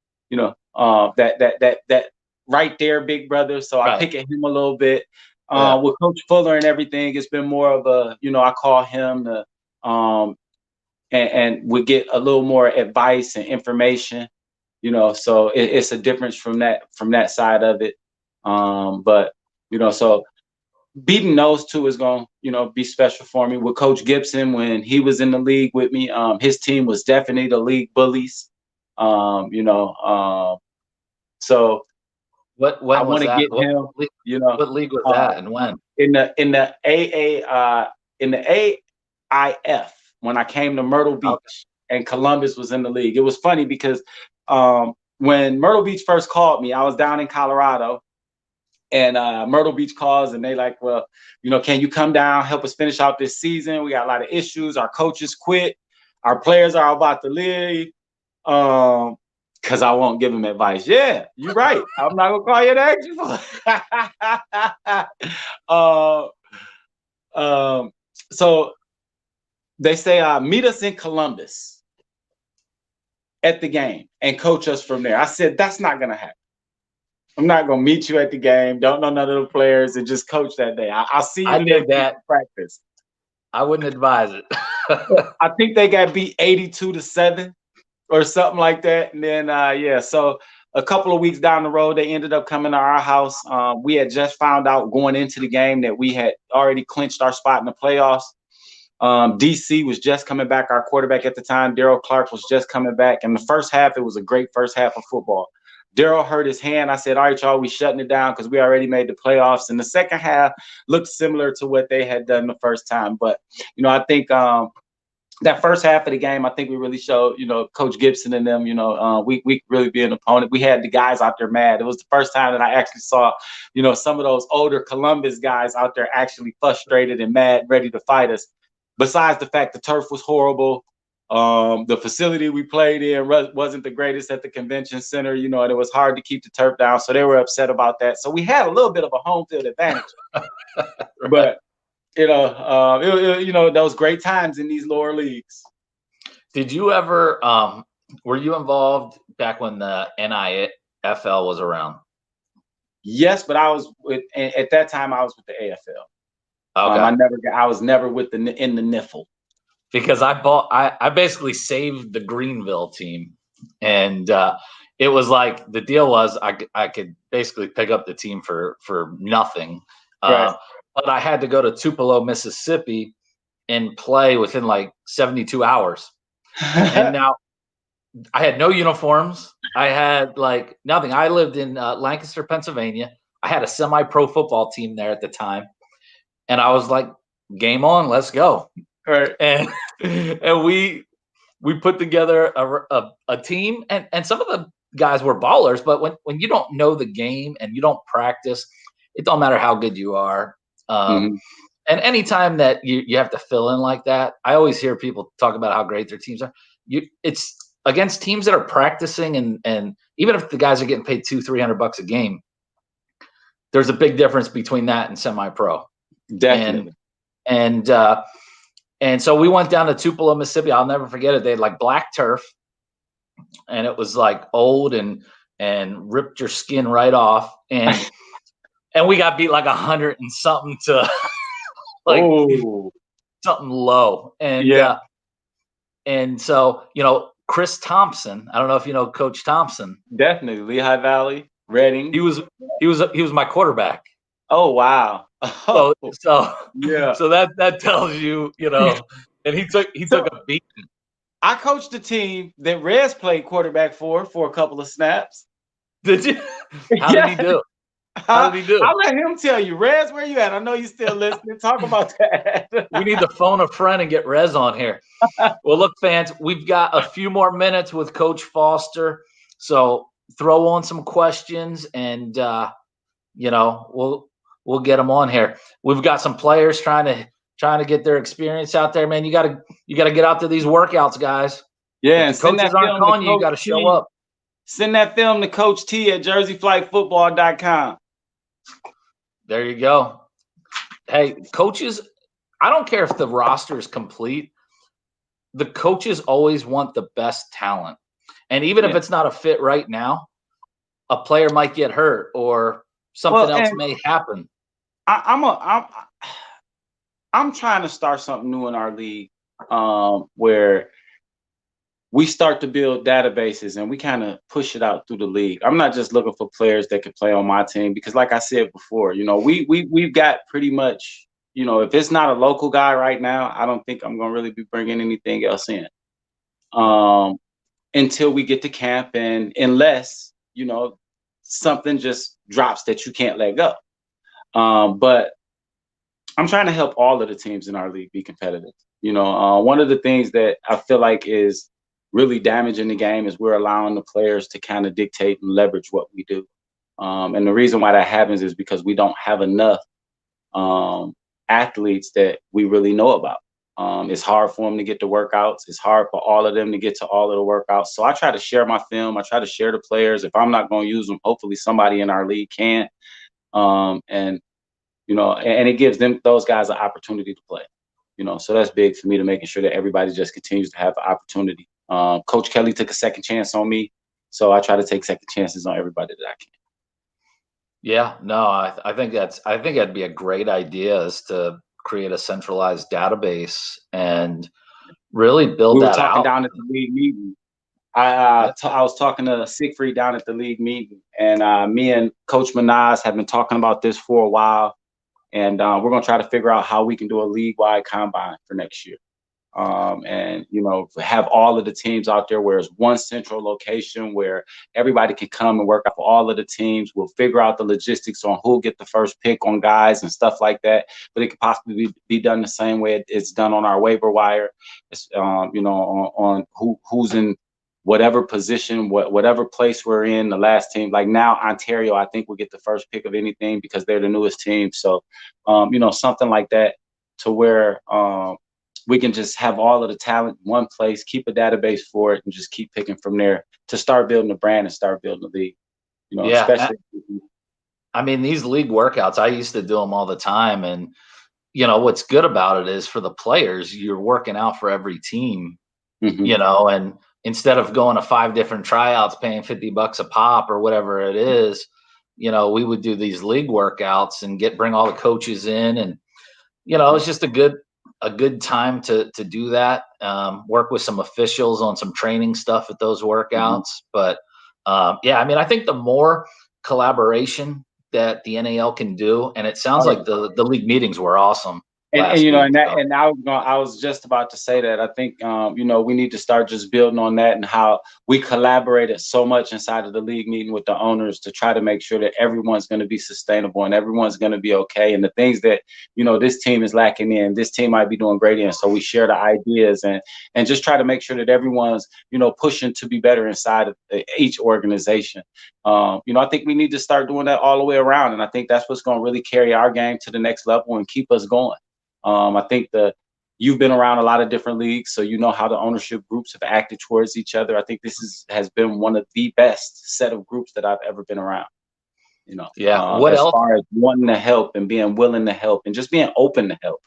right there, big brother. So I pick at him a little bit. With Coach Fuller and everything, it's been more of a, I call him the, and we get a little more advice and information, so it's a difference from that side of it. But, so beating those two is going to, be special for me. With Coach Gibson, when he was in the league with me, his team was definitely the league bullies, so when I want to get him. What league was that, and when? In the AIF, when I came to Myrtle Beach, and Columbus was in the league. It was funny because when Myrtle Beach first called me, I was down in Colorado, and Myrtle Beach calls, and they like, well, can you come down, help us finish out this season? We got a lot of issues. Our coaches quit. Our players are about to leave. Because I won't give him advice. Yeah, you're right. I'm not gonna call you that. So they say, meet us in Columbus at the game and coach us from there. I said, that's not gonna happen. I'm not gonna meet you at the game. Don't know none of the players and just coach that day. I'll see you. I did that practice. I wouldn't advise it. I think they got beat 82-7. Or something like that. And then, so a couple of weeks down the road, they ended up coming to our house. We had just found out going into the game that we had already clinched our spot in the playoffs. DC was just coming back. Our quarterback at the time, Daryl Clark, was just coming back. And the first half, it was a great first half of football. Daryl hurt his hand. I said, all right, y'all, we shutting it down because we already made the playoffs. And the second half looked similar to what they had done the first time. But, I think that first half of the game, I think we really showed, Coach Gibson and them, we could really be an opponent. We had the guys out there mad. It was the first time that I actually saw, some of those older Columbus guys out there actually frustrated and mad, ready to fight us. Besides the fact the turf was horrible, the facility we played in wasn't the greatest at the convention center, and it was hard to keep the turf down. So they were upset about that. So we had a little bit of a home field advantage. Right. But, those great times in these lower leagues. Did you ever, were you involved back when the NIFL was around? Yes, but at that time I was with the AFL. Okay. I was never in the NIFL. Because I basically saved the Greenville team, and it was like the deal was I could basically pick up the team for nothing, right. But I had to go to Tupelo, Mississippi, and play within like 72 hours. And now I had no uniforms. I had like nothing. I lived in Lancaster, Pennsylvania. I had a semi-pro football team there at the time, and I was like, "Game on, let's go!" Right. And we put together a team, and some of the guys were ballers, but when you don't know the game and you don't practice, it don't matter how good you are. And anytime that you have to fill in like that, I always hear people talk about how great their teams are. It's against teams that are practicing, and even if the guys are getting paid $200-300 a game, there's a big difference between that and semi-pro. Definitely. And so we went down to Tupelo, Mississippi. I'll never forget it. They had like black turf, and it was like old and ripped your skin right off. And we got beat like 100 and something to like something low. And yeah. And so Chris Thompson. I don't know if you know Coach Thompson. Definitely, Lehigh Valley, Reading. He was my quarterback. Oh wow. So yeah. So that tells you, and he took a beating. I coached the team that Rez played quarterback for a couple of snaps. Did you? How did he do? How did he do? I'll let him tell you. Rez, where you at? I know you still listening. Talk about that. We need to phone a friend and get Rez on here. Well, look, fans, we've got a few more minutes with Coach Foster. So throw on some questions, and we'll get them on here. We've got some players trying to get their experience out there, man. You gotta get out to these workouts, guys. Yeah, if the coaches aren't calling you, you gotta show up. Send that film to Coach T at jerseyflightfootball.com. There you go. Hey, coaches, I don't care if the roster is complete. The coaches always want the best talent. And even if it's not a fit right now, a player might get hurt or something else may happen. I'm trying to start something new in our league, where we start to build databases and we kind of push it out through the league. I'm not just looking for players that could play on my team because, like I said before, we've got pretty much, if it's not a local guy right now, I don't think I'm going to really be bringing anything else in until we get to camp, and unless, something just drops that you can't let go. But I'm trying to help all of the teams in our league be competitive. One of the things that I feel like is really damaging the game is we're allowing the players to kind of dictate and leverage what we do. And the reason why that happens is because we don't have enough athletes that we really know about. It's hard for them to get to workouts. It's hard for all of them to get to all of the workouts. So I try to share my film. I try to share the players. If I'm not going to use them, hopefully somebody in our league can. And it gives those guys an opportunity to play. So that's big for me, to making sure that everybody just continues to have the opportunity. Coach Kelly took a second chance on me, so I try to take second chances on everybody that I can. Yeah, no, I think that'd be a great idea, is to create a centralized database and really build that out. We were talking down at the league meeting. I was talking to Siegfried down at the league meeting, and me and Coach Manaz have been talking about this for a while, and we're going to try to figure out how we can do a league-wide combine for next year. And have all of the teams out there where it's one central location where everybody can come and work out for all of the teams. We'll figure out the logistics on who'll get the first pick on guys and stuff like that. But it could possibly be done the same way it's done on our waiver wire. It's, on who's in whatever position, whatever place we're in, the last team. Like now, Ontario, I think will get the first pick of anything because they're the newest team. So, something like that to where we can just have all of the talent in one place, keep a database for it, and just keep picking from there to start building a brand and start building a league. Especially. I mean, these league workouts, I used to do them all the time. And, what's good about it is for the players, you're working out for every team, and instead of going to 5 different tryouts, paying $50 a pop or whatever it is, we would do these league workouts and bring all the coaches in. And, it's just a good time to do that. Work with some officials on some training stuff at those workouts. But I think the more collaboration that the NAL can do, and it sounds like the league meetings were awesome. I was just about to say that I think we need to start just building on that and how we collaborated so much inside of the league meeting with the owners to try to make sure that everyone's going to be sustainable and everyone's going to be okay. And the things that this team is lacking in, this team might be doing great in. So we share the ideas and just try to make sure that everyone's pushing to be better inside of each organization. I think we need to start doing that all the way around, and I think that's what's going to really carry our game to the next level and keep us going. I think you've been around a lot of different leagues, so you know how the ownership groups have acted towards each other. I think this has been one of the best set of groups that I've ever been around. What as else? far as wanting to help and being willing to help and just being open to help.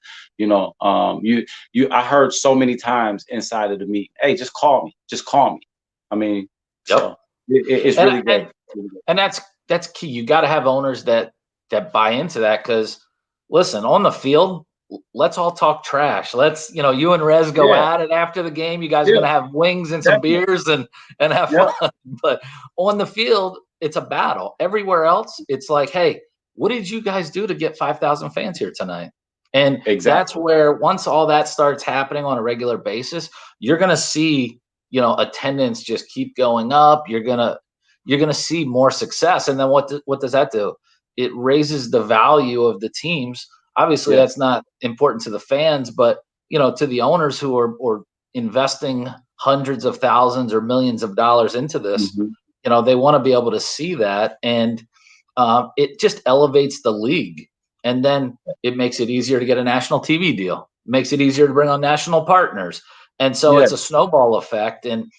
I heard so many times inside of the meet, hey, just call me. I mean, so it's really great. And that's key. You got to have owners that buy into that, because listen, on the field, let's all talk trash. Let's, you and Rez go at it after the game. You guys are going to have wings and some beers and have fun. But on the field, it's a battle. Everywhere else, it's like, hey, what did you guys do to get 5,000 fans here tonight? And that's where once all that starts happening on a regular basis, you're going to see, attendance just keep going up. You're going to see more success. And then what does that do? It raises the value of the teams. Obviously, that's not important to the fans, but to the owners who are investing hundreds of thousands or millions of dollars into this, they want to be able to see that, and it just elevates the league. And then it makes it easier to get a national TV deal. It makes it easier to bring on national partners, and so it's a snowball effect. And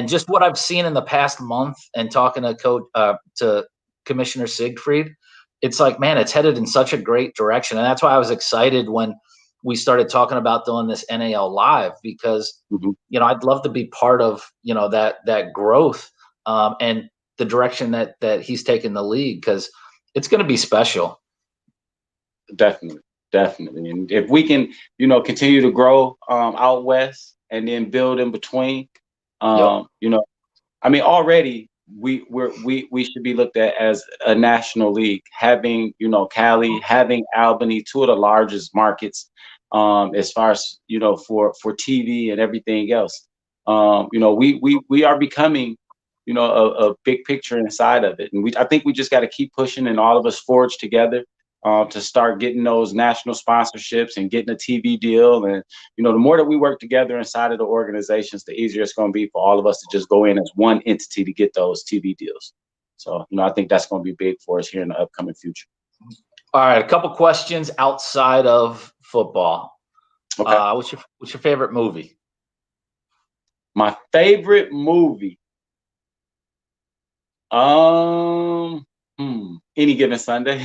just what I've seen in the past month, and talking to Commissioner Siegfried, it's like, man, it's headed in such a great direction. And that's why I was excited when we started talking about doing this NAL live, because, I'd love to be part of, that growth and the direction that he's taken the league, because it's going to be special. Definitely. And if we can, continue to grow out west and then build in between, already we should be looked at as a national league, having Cali, having Albany, 2 of the largest markets as far as for TV and everything else. We are becoming a big picture inside of it, and I think we just got to keep pushing, and all of us forge together to start getting those national sponsorships and getting a TV deal. And, the more that we work together inside of the organizations, the easier it's going to be for all of us to just go in as one entity to get those TV deals. So, I think that's going to be big for us here in the upcoming future. All right. A couple questions outside of football. Okay. What's your favorite movie? My favorite movie. Any Given Sunday.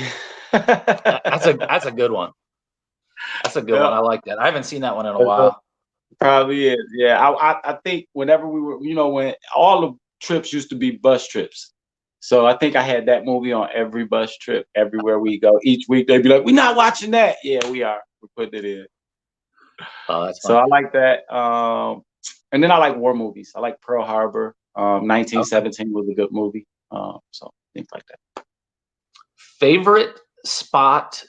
That's a good one. That's a good one. I like that. I haven't seen that one in a while. Probably is. Yeah. I think whenever we were, when all the trips used to be bus trips. So I think I had that movie on every bus trip, everywhere we go. Each week they'd be like, "We're not watching that." Yeah, we are. We're putting it in. Oh, that's fun. So I like that. And then I like war movies. I like Pearl Harbor. 1917 was a good movie. So things like that. Favorite spot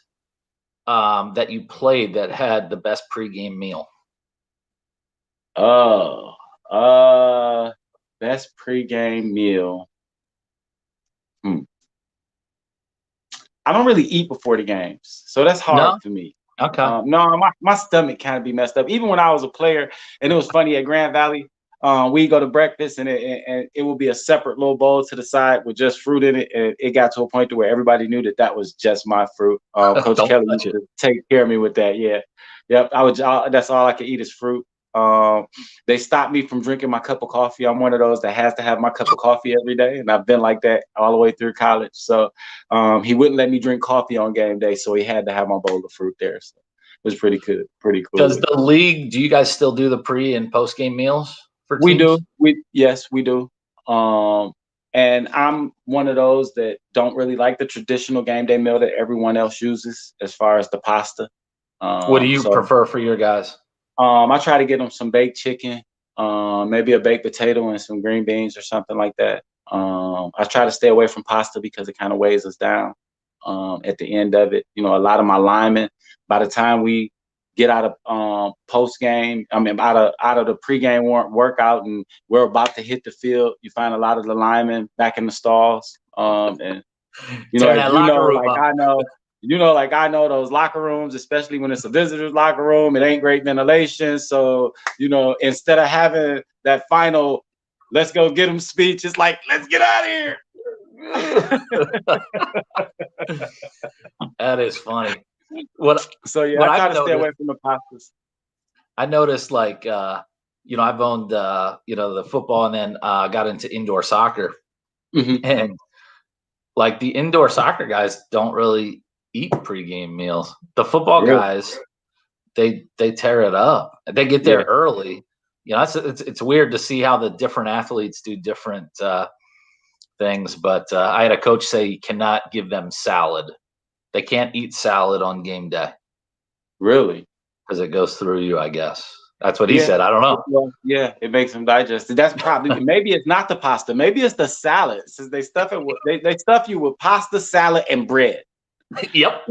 that you played that had the best pregame meal? Oh, best pregame meal. I don't really eat before the games, so that's hard for me. Okay. No, my stomach kind of be messed up. Even when I was a player, and it was funny at Grand Valley, we go to breakfast and it would be a separate little bowl to the side with just fruit in it. And it got to a point to where everybody knew that was just my fruit. Coach Kelly used to take care of me with that. Yeah, yep. That's all I could eat is fruit. They stopped me from drinking my cup of coffee. I'm one of those that has to have my cup of coffee every day, and I've been like that all the way through college. So he wouldn't let me drink coffee on game day, so he had to have my bowl of fruit there. So it was pretty good, pretty cool. Does the league? Do you guys still do the pre and post game meals for teams? We do. Yes, we do. And I'm one of those that don't really like the traditional game day meal that everyone else uses, as far as the pasta. What do you prefer for your guys? I try to get them some baked chicken, maybe a baked potato and some green beans or something like that. I try to stay away from pasta because it kind of weighs us down at the end of it. A lot of my linemen, by the time we get out of post game, out of the pregame workout, and we're about to hit the field, you find a lot of the linemen back in the stalls. And I know those locker rooms, especially when it's a visitor's locker room, it ain't great ventilation. So, instead of having that final, let's go get them speech, it's like, let's get out of here. That is funny. I try to stay away from the pastas. I noticed, like, I've owned, the football, and then got into indoor soccer. Mm-hmm. And, like, the indoor soccer guys don't really eat pregame meals. The football guys, they tear it up. They get there early. It's weird to see how the different athletes do different things. But I had a coach say you cannot give them salad. They can't eat salad on game day. Really? Because it goes through you, I guess. That's what he said. I don't know. Well, yeah, it makes them digest it. That's probably maybe it's not the pasta. Maybe it's the salad. Since they stuff it with they stuff you with pasta, salad, and bread. Yep.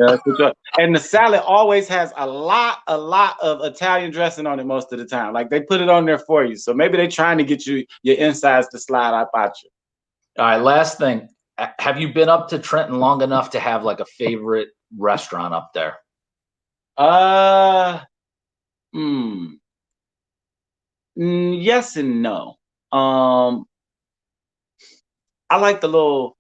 And the salad always has a lot of Italian dressing on it most of the time. Like, they put it on there for you. So maybe they're trying to get your insides to slide up at you. All right, last thing. Have you been up to Trenton long enough to have, like, a favorite restaurant up there? Yes and no. I like the little,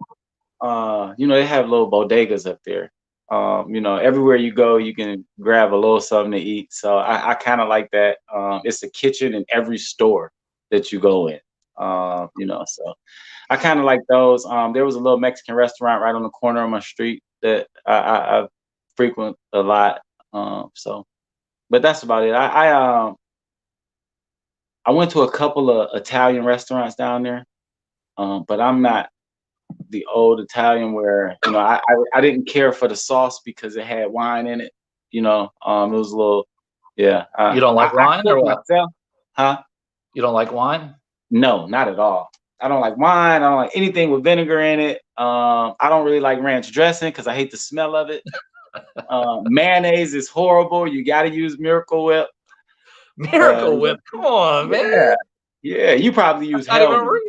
they have little bodegas up there. Everywhere you go, you can grab a little something to eat. So I kind of like that. It's a kitchen in every store that you go in. So I kind of like those. There was a little Mexican restaurant right on the corner of my street that I frequent a lot. But that's about it. I went to a couple of Italian restaurants down there, but I'm not the old Italian where I didn't care for the sauce because it had wine in it. It was a little, yeah. You don't like wine or what? Myself. Huh? You don't like wine? No, not at all. I don't like wine. I don't like anything with vinegar in it. I don't really like ranch dressing because I hate the smell of it. Mayonnaise is horrible. You got to use Miracle Whip. Miracle Whip, come on, man. Yeah. You probably use Hellman's.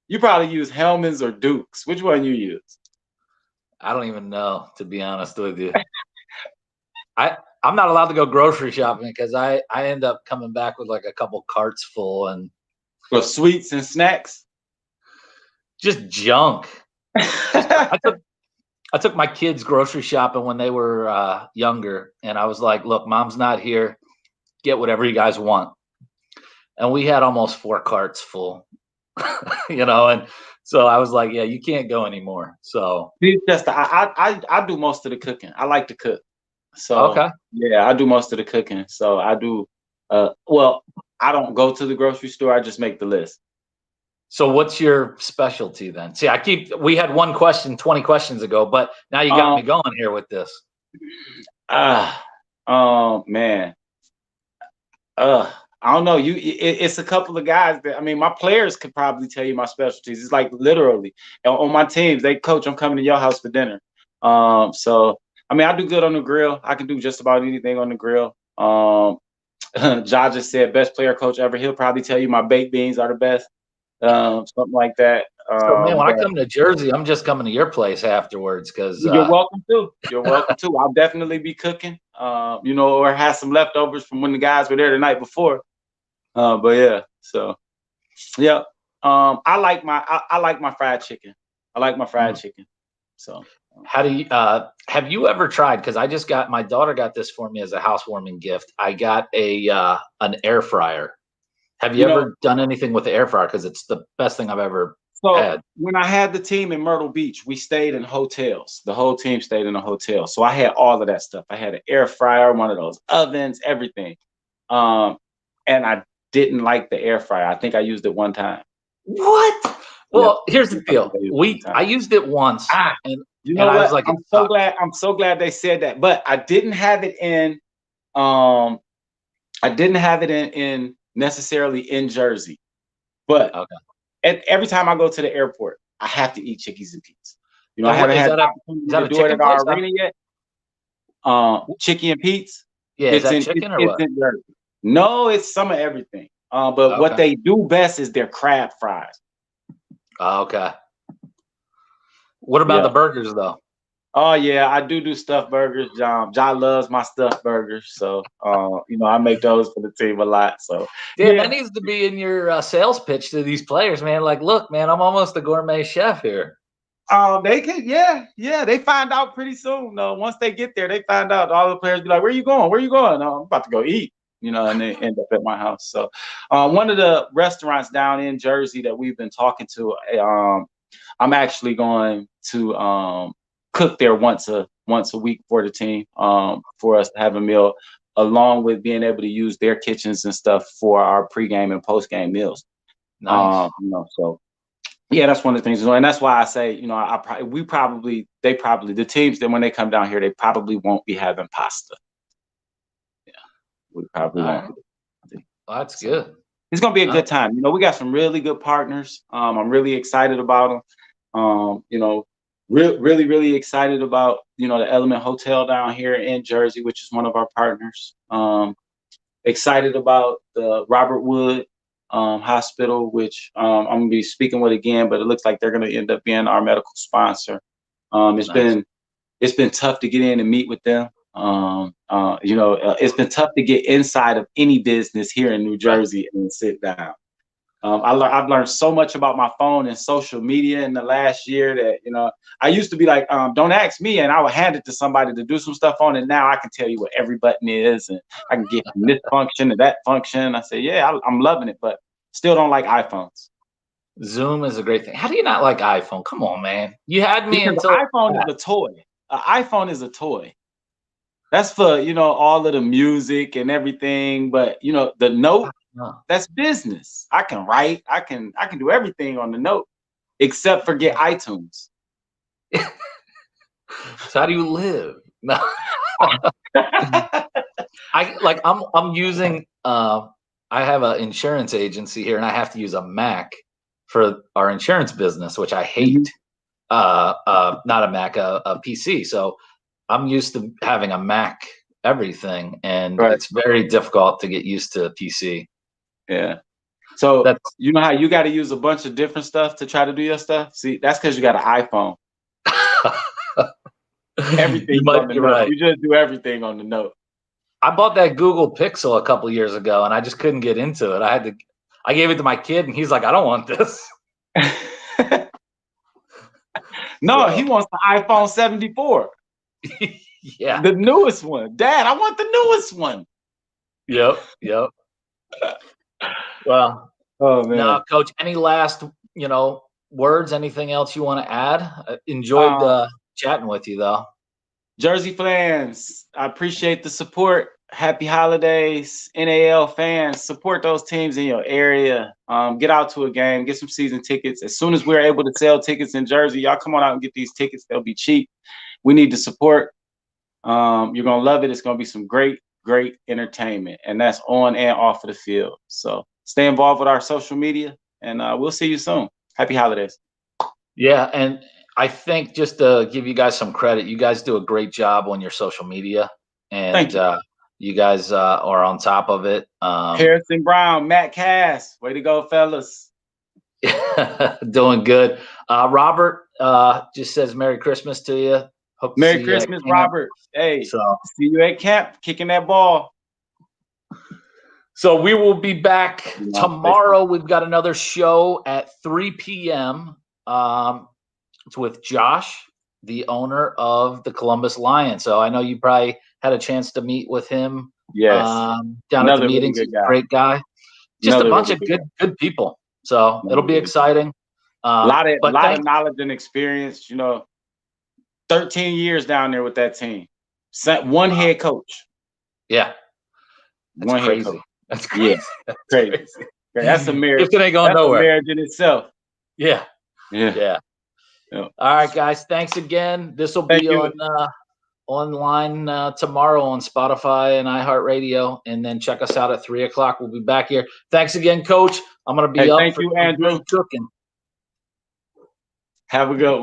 You probably use Hellman's or Duke's. Which one you use? I don't even know, to be honest with you. I'm not allowed to go grocery shopping because I end up coming back with like a couple carts full and sweets and snacks. Just junk. I took my kids grocery shopping when they were younger, and I was like, "Look, mom's not here. Get whatever you guys want." And we had almost 4 carts full, and so I was like, "Yeah, you can't go anymore." So I do most of the cooking. I like to cook. So okay. Yeah, I do most of the cooking. So I do. I don't go to the grocery store. I just make the list. So what's your specialty then? See, we had one question 20 questions ago, but now you got me going here with this. Man. I don't know. It's a couple of guys that, I mean, my players could probably tell you my specialties. It's like literally on my teams, they coach, I'm coming to your house for dinner. So I mean, I do good on the grill. I can do just about anything on the grill. Ja just said best player coach ever. He'll probably tell you my baked beans are the best. Something like that. So man, when I come to Jersey, I'm just coming to your place afterwards because you're welcome to. You're welcome to. I'll definitely be cooking. You know, or have some leftovers from when the guys were there the night before. But yeah, so yeah. I like my fried chicken. I like my fried chicken. So how do you have you ever tried? Because I just got, my daughter got this for me as a housewarming gift. I got an air fryer. Have you ever done anything with the air fryer? Because it's the best thing I've ever had. When I had the team in Myrtle Beach, we stayed in hotels. The whole team stayed in a hotel. So I had all of that stuff. I had an air fryer, one of those ovens, everything. And I didn't like the air fryer. I think I used it one time. What? Well, here's the deal. I used it once. And you know what? I was like, I'm so glad they said that. But I didn't have it in in necessarily in Jersey. But every time I go to the airport, I have to eat Chickies and Pete's. You know, I haven't had the opportunity to do it at our arena yet. Chicky and Pete's. Yeah, is that chicken or what? No, it's some of everything. But what they do best is their crab fries. Okay. What about the burgers though? Oh yeah, I do stuffed burgers. Ja loves my stuffed burgers, so you know, I make those for the team a lot. So that needs to be in your sales pitch to these players, man. Like, look, man, I'm almost a gourmet chef here. They can, they find out pretty soon. Once they get there, they find out. All the players be like, "Where you going? Where you going?" I'm about to go eat. You know, and they end up at my house. So, one of the restaurants down in Jersey that we've been talking to, I'm actually going to cook there once a week for the team, for us to have a meal, along with being able to use their kitchens and stuff for our pregame and postgame meals. Nice. You know, so yeah, that's one of the things. And that's why I say, you know, the teams that when they come down here, they probably won't be having pasta. We probably won't. Well, that's good. It's gonna be a good time. You know, we got some really good partners. I'm really excited about them. You know, really, really excited about, you know, the Element Hotel down here in Jersey, which is one of our partners. Excited about the Robert Wood Hospital, which I'm gonna be speaking with again, but it looks like they're gonna end up being our medical sponsor. It's been tough to get in and meet with them. You know, it's been tough to get inside of any business here in New Jersey and sit down. I've learned so much about my phone and social media in the last year that, you know, I used to be like, don't ask me, and I would hand it to somebody to do some stuff on it. Now I can tell you what every button is, and I can get from this function to that function. I say, yeah, I'm loving it, but still don't like iPhones. Zoom is a great thing. How do you not like iPhone? Come on, man. You had me until iPhone is a toy. An iPhone is a toy. That's for, you know, all of the music and everything, but you know, the Note, that's business. I can write, I can do everything on the Note, except for get iTunes. So how do you live? No. I'm using I have an insurance agency here, and I have to use a Mac for our insurance business, which I hate. Not a Mac, a PC. So I'm used to having a Mac everything, and it's very difficult to get used to a PC. Yeah. So you know how you got to use a bunch of different stuff to try to do your stuff? See, that's because you got an iPhone. Everything on the Note. You just do everything on the Note. I bought that Google Pixel a couple years ago, and I just couldn't get into it. I gave it to my kid, and he's like, I don't want this. No, he wants the iPhone 74. Yeah, the newest one. Dad, I want the newest one. Yep. Well, oh man. Now, Coach, any last, you know, words? Anything else you want to add? Enjoyed chatting with you, though. Jersey fans, I appreciate the support. Happy holidays. NAL fans, support those teams in your area. Get out to a game, get some season tickets. As soon as we're able to sell tickets in Jersey, y'all come on out and get these tickets. They'll be cheap. We need the support. You're going to love it. It's going to be some great great entertainment, and that's on and off of the field. So stay involved with our social media, and we'll see you soon. Happy holidays. Yeah, and I think just to give you guys some credit, you guys do a great job on your social media, and you guys are on top of it. Harrison Brown, Matt Cass, way to go, fellas. Doing good. Robert just says Merry Christmas to you. Hope Merry Christmas, Robert. Hey, see you at camp, kicking that ball. So we will be back tomorrow. We've got another show at 3 p.m. It's with Josh, the owner of the Columbus Lions. So I know you probably had a chance to meet with him. Yes. Down at the meetings. Really great guy. Just a bunch of good people. So it'll be exciting. A lot of knowledge and experience. 13 years down there with that team. One head coach. Yeah. That's crazy. Head coach. That's crazy. Yeah. That's crazy. That's a marriage. It ain't going nowhere. A marriage in itself. Yeah. All right, guys. Thanks again. This will be online tomorrow on Spotify and iHeartRadio, and then check us out at 3 o'clock. We'll be back here. Thanks again, Coach. I'm going to be up thank you, Andrew. Cooking. Have a good one.